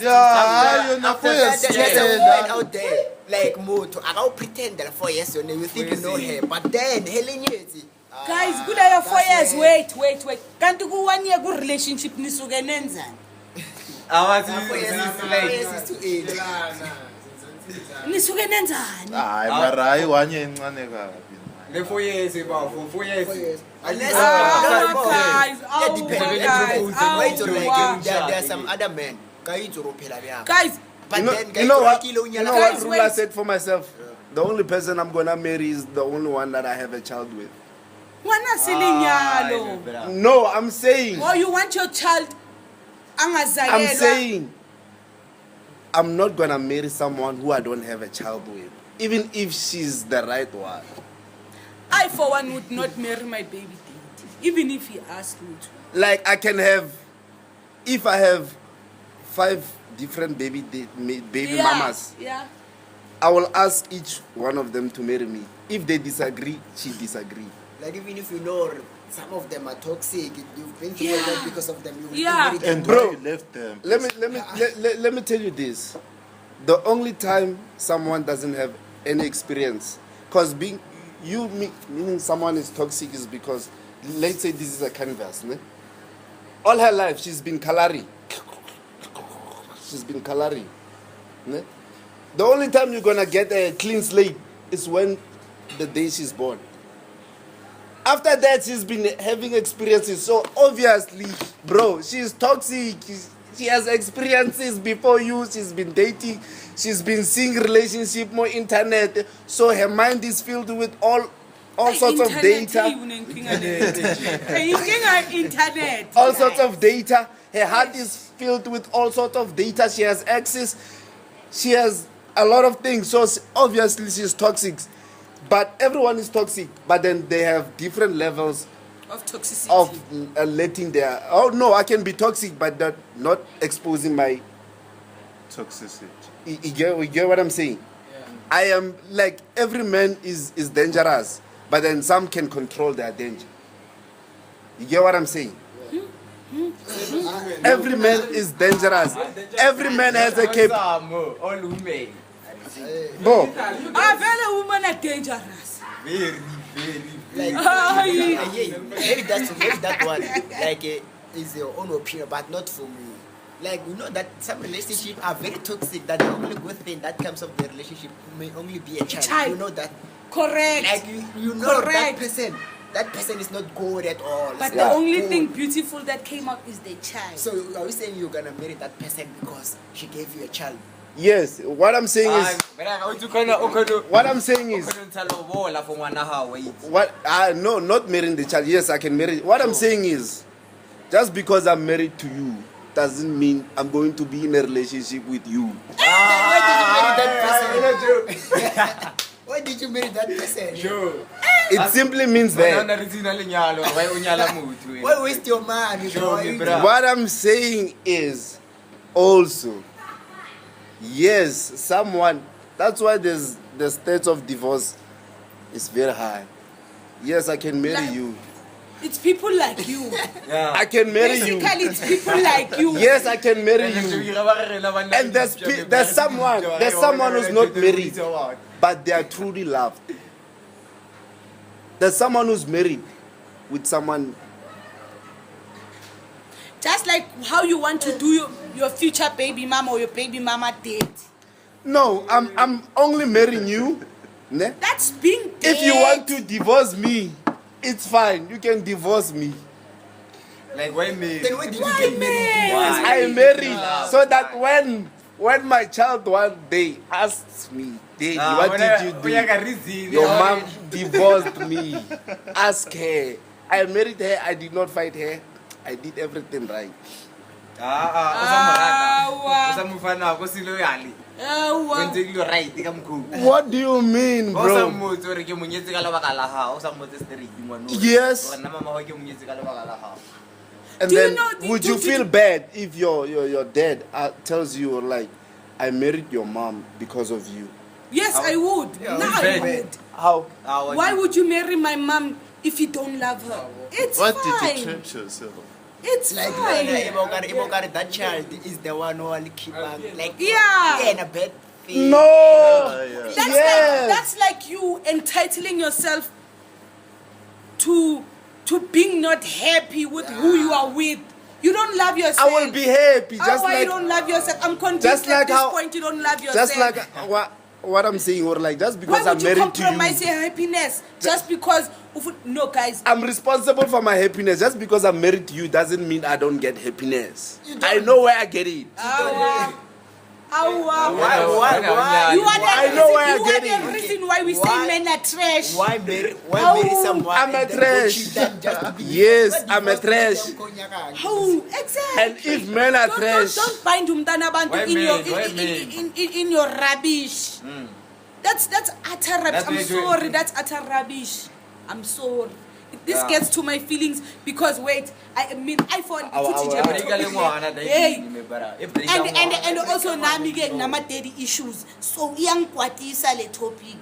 C: Yeah, you know, 4 years.
E: There's a woman out there like Moto. I don't pretend that 4 years you think you know her, but then Helen Yeti.
D: Guys, good are 4 years. Wait. Kanti ku 1 year ku relationship nisuke nenzani?
E: 4 years is too early.
D: Nisuke nenzani?
C: Hayi mara hayi 1 year incane kabi.
B: Le 4 years about for 4 years.
E: 4 years. Unless
D: Guys,
E: yeah, depends.
D: guys,
E: Wait till
D: wow.
E: like there are some other men.
D: Guys,
E: But
A: you know,
E: then
A: you know what?
E: guys,
A: You know what
D: Guys,
A: rule I
D: wait.
A: said for myself? The only person I'm gonna marry is the only one that I have a child with.
D: ngwana silinyalo.
A: No, I'm saying,
D: Or you want your child angazalelwa.
A: I'm saying, I'm not gonna marry someone who I don't have a child with, even if she's the right one.
D: I for one would not marry my baby daddy, even if he asked me to.
A: Like I can have, if I have 5 different baby mamas,
D: Yeah.
A: I will ask each one of them to marry me. If they disagree, she disagree.
E: like even if you know some of them are toxic, you've been through a lot because of them. You
D: Yeah.
E: marry them.
C: And
A: Bro,
C: why you left them?
A: Let me tell you this. The only time someone doesn't have any experience, because meaning someone is toxic is because, let's say this is a canvas. Ne? All her life she's been coloring. Ne? The only time you're gonna get a clean slate is when the day she's born. After that, she's been having experiences. So obviously, bro, she's toxic. She has experiences before you. She's been dating. She's been seeing relationship, more internet. So her mind is filled with all sorts of data.
D: Internet.
A: All sorts of data. Her heart is filled with all sorts of data. She has access. She has a lot of things. So obviously she's toxic. But everyone is toxic. But then they have different levels
D: Of toxicity.
A: of letting their... Oh, no, I can be toxic, but not exposing my...
C: Toxicity.
A: You get what I'm saying? I am like, every man is dangerous, but then some can control their danger. You get what I'm saying? Every man is dangerous. Every man has a cape.
B: All women.
A: Bro,
D: Very women are dangerous.
B: Very.
E: Like,
D: yeah.
E: maybe that one, like, is your own opinion, but not for me. Like, you know that some relationships are very toxic, that the only good thing that comes of the relationship may only be a child. You know that.
D: Correct.
E: Like, you know
D: Correct.
E: that person is not good at all.
D: But
E: It's
D: the
E: not
D: only
E: good.
D: thing beautiful that came out is the child.
E: So, are we saying you're gonna marry that person because she gave you a child?
A: yes, what I'm saying is... What I'm saying is... What? No, not marrying the child. Yes, I can marry. What I'm saying is, just because I'm married to you doesn't mean I'm going to be in a relationship with you.
E: Why did you marry that person?
A: It simply means that.
E: Why waste your money?
A: What I'm saying is also, yes, someone... That's why there's the state of divorce is very high. Yes, I can marry you.
D: It's people like you.
A: I can marry you.
D: Basically, it's people like you.
A: Yes, I can marry you. And there's someone who's not married, but they are truly loved. There's someone who's married with someone.
D: Just like how you want to do your future baby mama or your baby mama date.
A: No, I'm only marrying you. Ne?
D: That's being
A: If you want to divorce me, it's fine. You can divorce me.
B: Like, why me?
E: Then why did you get married?
A: I married so that when my child one day asks me, Daddy, what did you do? Your mom divorced me. Ask her. I married her. I did not fight her. I did everything right. What do you mean, bro? Yes. And
D: Do you
A: then,
D: know
A: would you feel bad if your dad tells you, like, I married your mom because of you?
D: Yes, I would. No, I would.
A: How?
D: Why would you marry my mom if you don't love her? It's
C: What
D: fine.
C: did you trap yourself?
D: It's
E: Like,
D: fine.
E: that child is the one who will keep like,
D: Yeah.
E: in a bad thing.
A: No.
C: Yeah.
D: That's like you entitling yourself to being not happy with who you are with. You don't love yourself.
A: I will be happy. Just
D: why
A: like
D: you don't love yourself? I'm convinced
A: just like
D: at this
A: how-
D: point you don't love yourself.
A: just like what I'm saying, or like just
D: why
A: because
D: would
A: I'm
D: you
A: married to
D: compromise
A: you,
D: your happiness just because no, guys?
A: I'm responsible for my happiness. Just because I'm married to you doesn't mean I don't get happiness. I know where I get it.
E: Why?
D: You are
A: know where I
D: you
A: get
D: are the
A: it.
D: reason why we say
E: Why?
D: men are trash.
E: Why marry someone?
A: I'm a
E: and then
A: trash.
E: go cheat them just to be
A: Yes,
E: What
A: I'm a
E: divorce
A: trash.
E: them konyaka?
D: Oh, exactly.
A: And if men are trash,
D: Don't bind umntana abantu
B: Why
D: in
B: men?
D: your
B: Why men?
D: in your rubbish. That's utter rubbish.
B: That's
D: I'm
B: what you're
D: sorry.
B: doing.
D: That's utter rubbish. I'm sorry. This
B: Yeah.
D: gets to my feelings because wait, I mean I fall
B: Hey.
D: and also nami ke nama daddy issues. So iyangikwatisa le topic.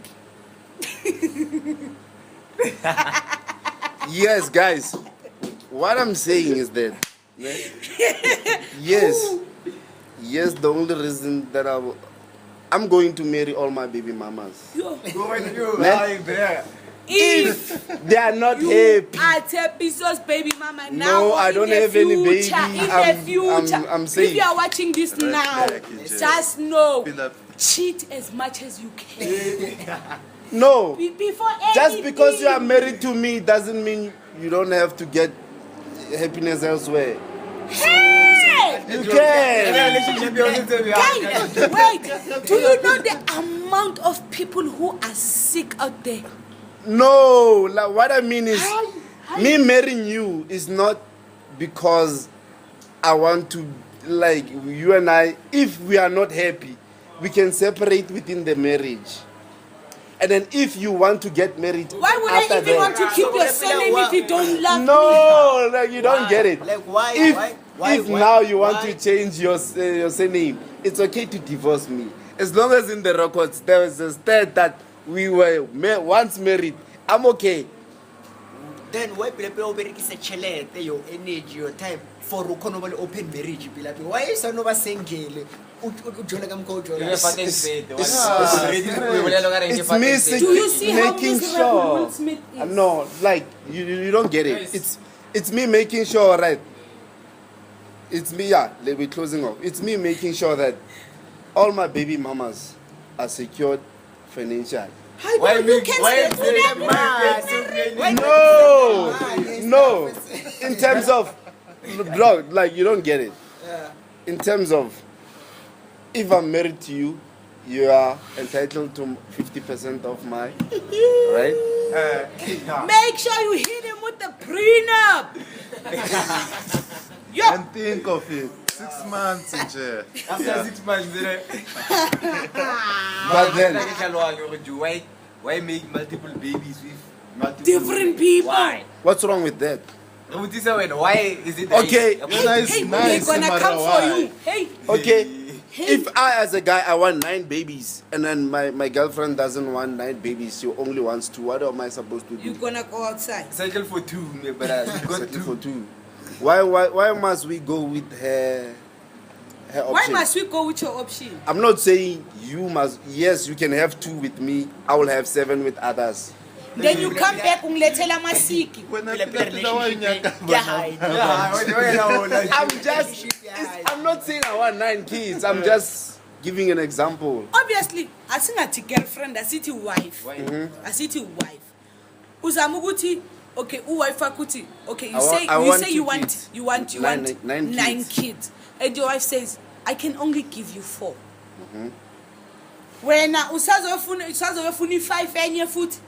A: yes, guys. What I'm saying is that yes, the only reason that I'm going to marry all my baby mamas. If they are not
D: You
A: happy.
D: are Tepiso's baby mama now.
A: No,
D: or
A: I
D: in
A: don't
D: the
A: have any
D: future,
A: baby.
D: In the
A: I'm
D: future,
A: saying.
D: if you are watching this now,
C: back, Jay.
D: just know,
C: Fill up.
D: cheat as much as you can.
A: No.
D: Before
A: Just because you are
D: anything.
A: married to me doesn't mean you don't have to get happiness elsewhere.
D: Hey!
A: You can.
D: Guys, wait. Do you know the amount of people who are sick out there?
A: No, like what I mean is, me marrying you is not because I want to, like, you and I, if we are not happy, we can separate within the marriage. And then if you want to get married,
D: Why would
A: after
D: I even
A: that,
D: want to keep your surname if you don't love me?
A: no, like you don't
B: Why?
A: get it.
B: Like, why?
A: If,
B: Why?
A: if now you want
B: Why?
A: to change your surname, it's okay to divorce me. As long as in the records there was a state that we were once married, I'm okay.
E: Then why people oberekisa chelete, your energy, your time for open marriage? Why is no ba single?
A: It's missing.
D: Do you see how
A: making
D: miserable
A: sure?
D: Will Smith is?
A: No, like you don't get it. It's me making sure, right? It's me, yeah. We're closing off. It's me making sure that all my baby mamas are secured financially.
B: Why
D: You can still see them.
A: No. In terms of, bro, like you don't get it. In terms of, if I'm married to you, you are entitled to 50% of my, right?
D: Make sure you hit him with the prenup. Yo,
C: And think of it. 6 months in jail.
B: After 6 months,
A: But then,
B: why make multiple babies with multiple
D: different people.
B: Why?
A: what's wrong with that?
B: Why is it
A: Okay.
B: that
C: Nice,
D: Hey,
C: nice,
D: we're gonna
C: no
D: come
C: matter
D: for
C: why.
D: you. Hey,
A: Okay,
D: hey.
A: if I as a guy I want 9 babies and then my girlfriend doesn't want 9 babies, she only wants 2. What am I supposed to do?
D: You're gonna go outside.
B: Settle for 2, my brother. You got
A: Settle
B: 2.
A: for 2. Why must we go with her option?
D: Why must we go with your option?
A: I'm not saying you must. Yes, you can have 2 with me. I will have 7 with others.
D: Then you come back ungilethela masiki.
C: Wena
E: Pila
C: phela wa nyaka
A: I'm not saying I want 9 kids. I'm just giving an example.
D: Obviously, asingathi girlfriend, asithi wife. Asithi wife. Uzama ukuthi okay, uwife akuthi okay,
A: I want
D: you
A: 2
D: want
A: kids.
D: you want
A: Nine
D: 9
A: kids.
D: kids. And your wife says, I can only give you 4. Wena usazofuna 5 enye futhi.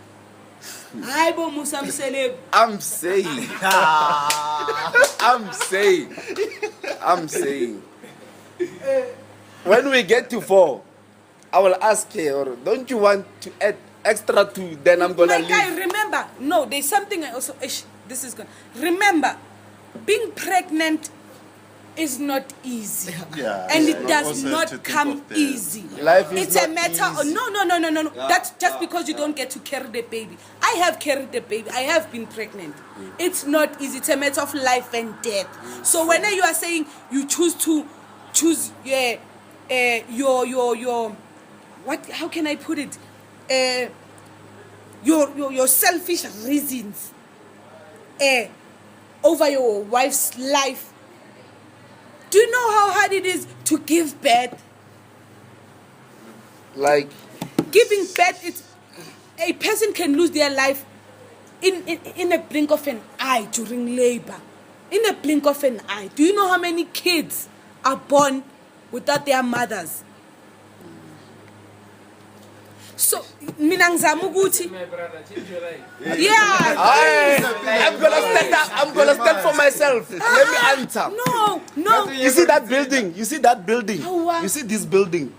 D: Hayi bo Musa Mseleb.
A: I'm saying. I'm saying. When we get to 4, I will ask her, or don't you want to add extra 2? Then I'm gonna
D: My guy,
A: leave.
D: remember, no, there's something I also, this is good. Remember, being pregnant is not easy.
C: Yeah,
D: And
C: it's
D: it
C: not
D: does
C: also to
D: not
C: think
D: come
C: of the-
D: easy.
A: Life is
D: It's
A: not
D: a matter of,
A: easy.
D: no. That's just because you don't get to carry the baby. I have carried the baby. I have been pregnant. It's not easy. It's a matter of life and death. So when you are saying you choose your what? How can I put it? Your selfish reasons over your wife's life. Do you know how hard it is to give birth?
A: Like,
D: Giving birth, a person can lose their life in a blink of an eye during labor. In a blink of an eye. Do you know how many kids are born without their mothers? So, mina ngizama ukuthi,
F: My brother, change your life.
D: yeah.
A: I'm gonna stand for myself. Let me answer.
D: No.
A: You see that building? You see that building?
D: Oh, wow.
A: You see this building?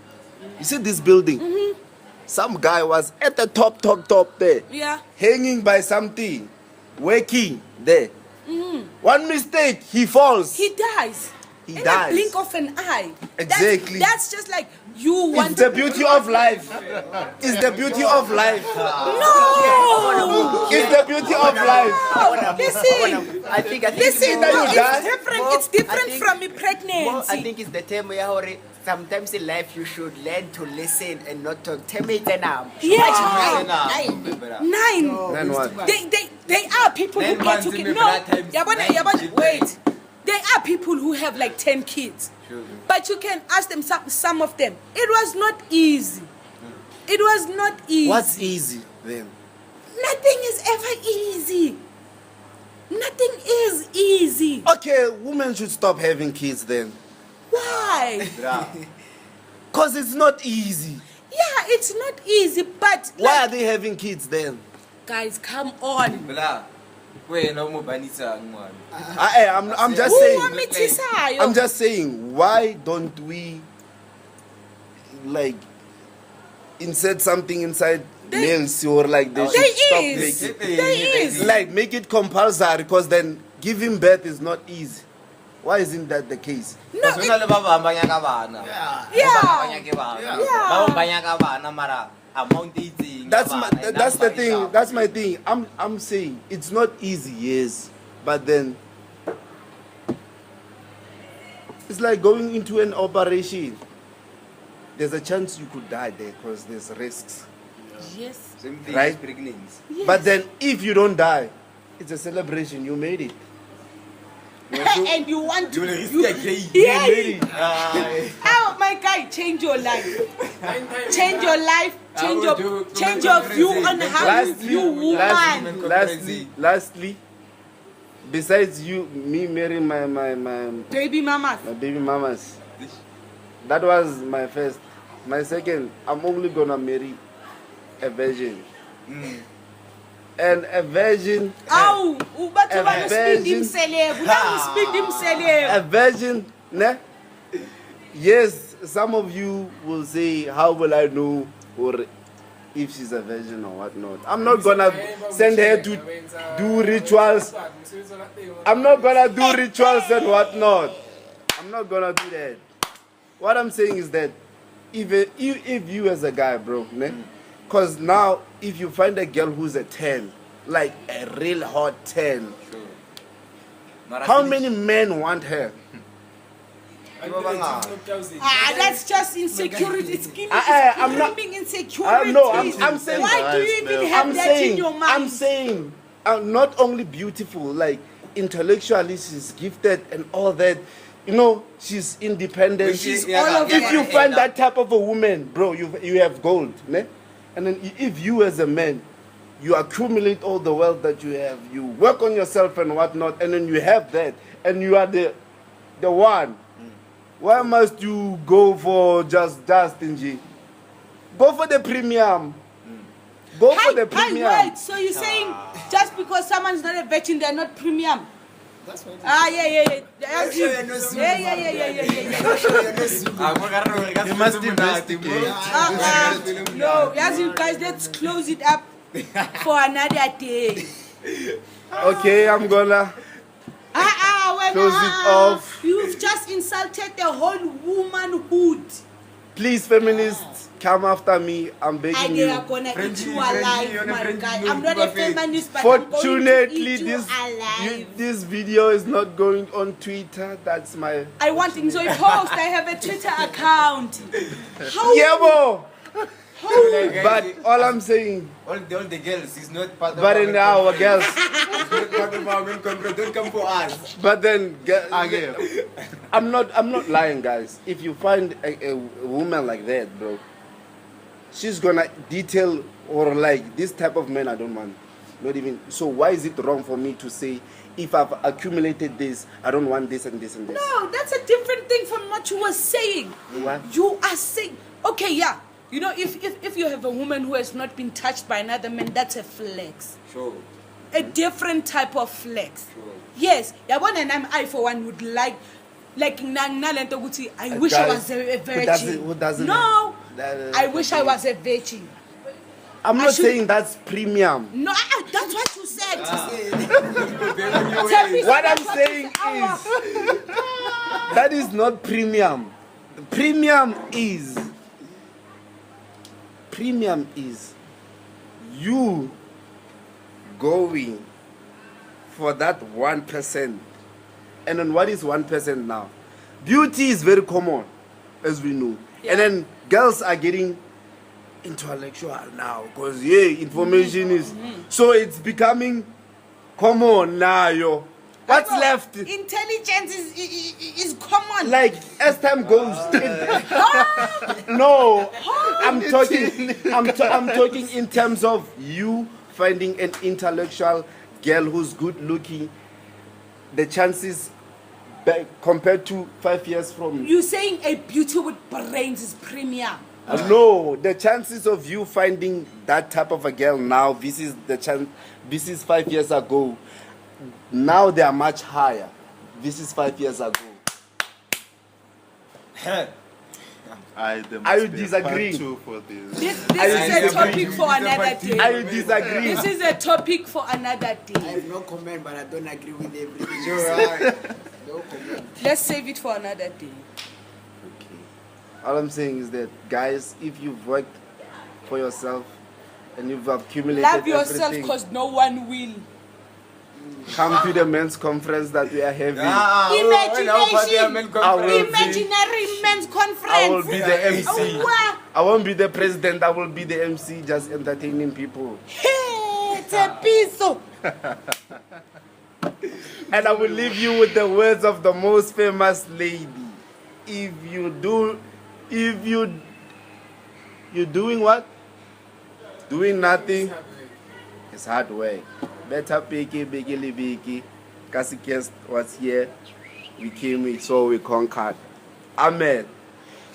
A: You see this building? Some guy was at the top there,
D: Yeah.
A: hanging by something, working there. One mistake, he falls.
D: He dies.
A: He
D: in
A: dies.
D: a blink of an eye.
A: Exactly.
D: That's just like you want.
A: It's the beauty of life. It's the beauty of life.
D: No.
A: It's the beauty of life.
D: Listen.
E: I think
D: Listen.
A: that
D: No,
A: you die?
D: it's different. It's different from a pregnancy.
E: Well, I think it's the term where sometimes in life you should learn to listen and not talk. Tell me the name.
D: Yeah.
E: Nine.
D: 9.
A: Then what?
D: They are people who
B: 9
D: get
B: months
D: to
B: in
D: kids.
B: my
D: No,
B: blood times
D: Yabona,
B: 9
D: wait. There are people who have like 10 kids.
B: Sure.
D: But you can ask them, some of them. It was not easy. It was not easy.
A: What's easy then?
D: Nothing is ever easy. Nothing is easy.
A: Okay, women should stop having kids then.
D: Why?
A: Because it's not easy.
D: Yeah, it's not easy, but
A: Why are
D: like,
A: they having kids then?
D: guys, come on.
B: Blah. Wena umobanisang man.
A: I'm just
D: Who
A: saying.
D: wamitisayo?
A: I'm just saying. Why don't we like insert something inside males or like they should stop making
D: There is.
A: like make it compulsory because then giving birth is not easy. Why isn't that the case?
B: Because we ba bambanya ka bana.
D: Yeah.
B: Bambanya ke bana. Ba bambanya ka bana mara amount itseng.
A: That's the thing. That's my thing. I'm saying it's not easy, yes, but then it's like going into an operation. There's a chance you could die there because there's risks.
D: Yes.
B: Same thing
A: Right?
B: with pregnancy.
D: Yes.
A: But then if you don't die, it's a celebration. You made it.
D: And you want to.
B: You will risk a grave.
D: Yeah.
A: You made it.
D: Oh my guy, change your life. Change your life. Change your view on how you view woman.
A: Lastly, besides me marrying my
D: Baby mamas.
A: baby mamas, that was my first. My second, I'm only gonna marry a virgin. And a virgin.
D: Ow, ubatho
A: A
D: speed
A: virgin.
D: himself.
A: A virgin, ne? Yes, some of you will say, how will I know or if she's a virgin or whatnot? I'm not gonna send her to do rituals. I'm not gonna do rituals and whatnot. I'm not gonna do that. What I'm saying is that if you as a guy, bro, because now if you find a girl who's a 10, like a real hot 10, how many men want her?
D: That's just insecurity. It's giving
A: I'm not-
D: screaming insecurity.
A: No, I'm saying.
D: Why do you even have that in your mind?
A: I'm saying, not only beautiful, like intellectually she's gifted and all that. You know, she's independent.
B: She's
D: all of
A: If
D: that.
A: you find that type of a woman, bro, you have gold, ne? And then if you as a man, you accumulate all the wealth that you have, you work on yourself and whatnot, and then you have that, and you are the one. Why must you go for just stingy? Go for the premium. Go for the premium.
D: Wait, so you're saying just because someone's not a virgin, they're not premium?
E: That's what
D: Yeah. That's
E: sure
D: you.
E: you're not Zulu,
D: Yeah.
C: You must investigate.
D: No, yes, you guys, let's close it up for another day.
A: Okay, I'm gonna close it off.
D: You've just insulted the whole womanhood.
A: Please, feminists, come after me. I'm begging
D: And they are
A: you.
D: gonna eat
B: Friendly,
D: you alive,
B: friendly,
D: my
B: friendly,
D: guy.
B: you
D: I'm not a
B: buffet.
D: feminist, but I'm going to
A: Fortunately,
D: eat you alive.
A: this video is not going on Twitter. That's my.
D: I want things to post. I have a Twitter account. How?
A: Yeah, bo.
B: But
A: But all I'm saying,
B: all the girls is not part of
A: but in our girls,
B: It's not part of our men control. Don't come for us.
A: but then
C: Again.
A: I'm not lying, guys. If you find a woman like that, bro, she's gonna detail or like this type of man I don't want. Not even so. Why is it wrong for me to say if I've accumulated this, I don't want this and this and this?
D: No, that's a different thing from what you were saying.
A: What?
D: You are saying, okay, yeah. You know, if you have a woman who has not been touched by another man, that's a flex.
B: Sure.
D: A different type of flex.
B: Sure.
D: Yes, yabona and I for one would like nalento ukuthi I
A: A
D: wish
A: guy
D: I was a virgin.
A: who doesn't-
D: No,
A: that-
D: I wish I was a virgin.
A: I'm
D: I
A: not
D: should-
A: saying that's premium.
D: No, that's what you said.
A: What I'm saying is that is not premium. The premium is you going for that 1%. And then what is 1% now? Beauty is very common, as we know. And then girls are getting intellectual now because information is so it's becoming common now, yo. What's left?
D: Intelligence is common.
A: Like as time goes, no, I'm talking in terms of you finding an intellectual girl who's good looking. The chances compared to 5 years from
D: You saying a beauty with brains is premium?
A: No, the chances of you finding that type of a girl now, this is 5 years ago. Now they are much higher. This is 5 years ago. Are you disagreeing?
C: For this.
D: This is a topic for another day.
A: Are you disagreeing?
D: This is a topic for another
E: I
D: day.
E: have no comment, but I don't agree with everything.
F: You're right.
E: No comment.
D: Let's save it for another day.
A: Okay. All I'm saying is that, guys, if you've worked for yourself and you've accumulated
D: Love yourself
A: everything,
D: because no one will.
A: come to the men's conference that we are having.
D: Imagination.
A: I will be-
D: Imaginary men's conference.
A: I will be the MC.
D: Oh, wow.
A: I won't be the president. I will be the MC, just entertaining people.
D: Hey, it's a piece.
A: And I will leave you with the words of the most famous lady. You're doing what? Doing nothing. It's hard work. Better piki, biggie, biggie. Kasi guest was here. We came, we saw, we conquered. Amen.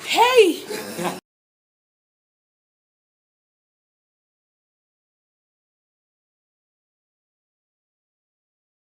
D: Hey.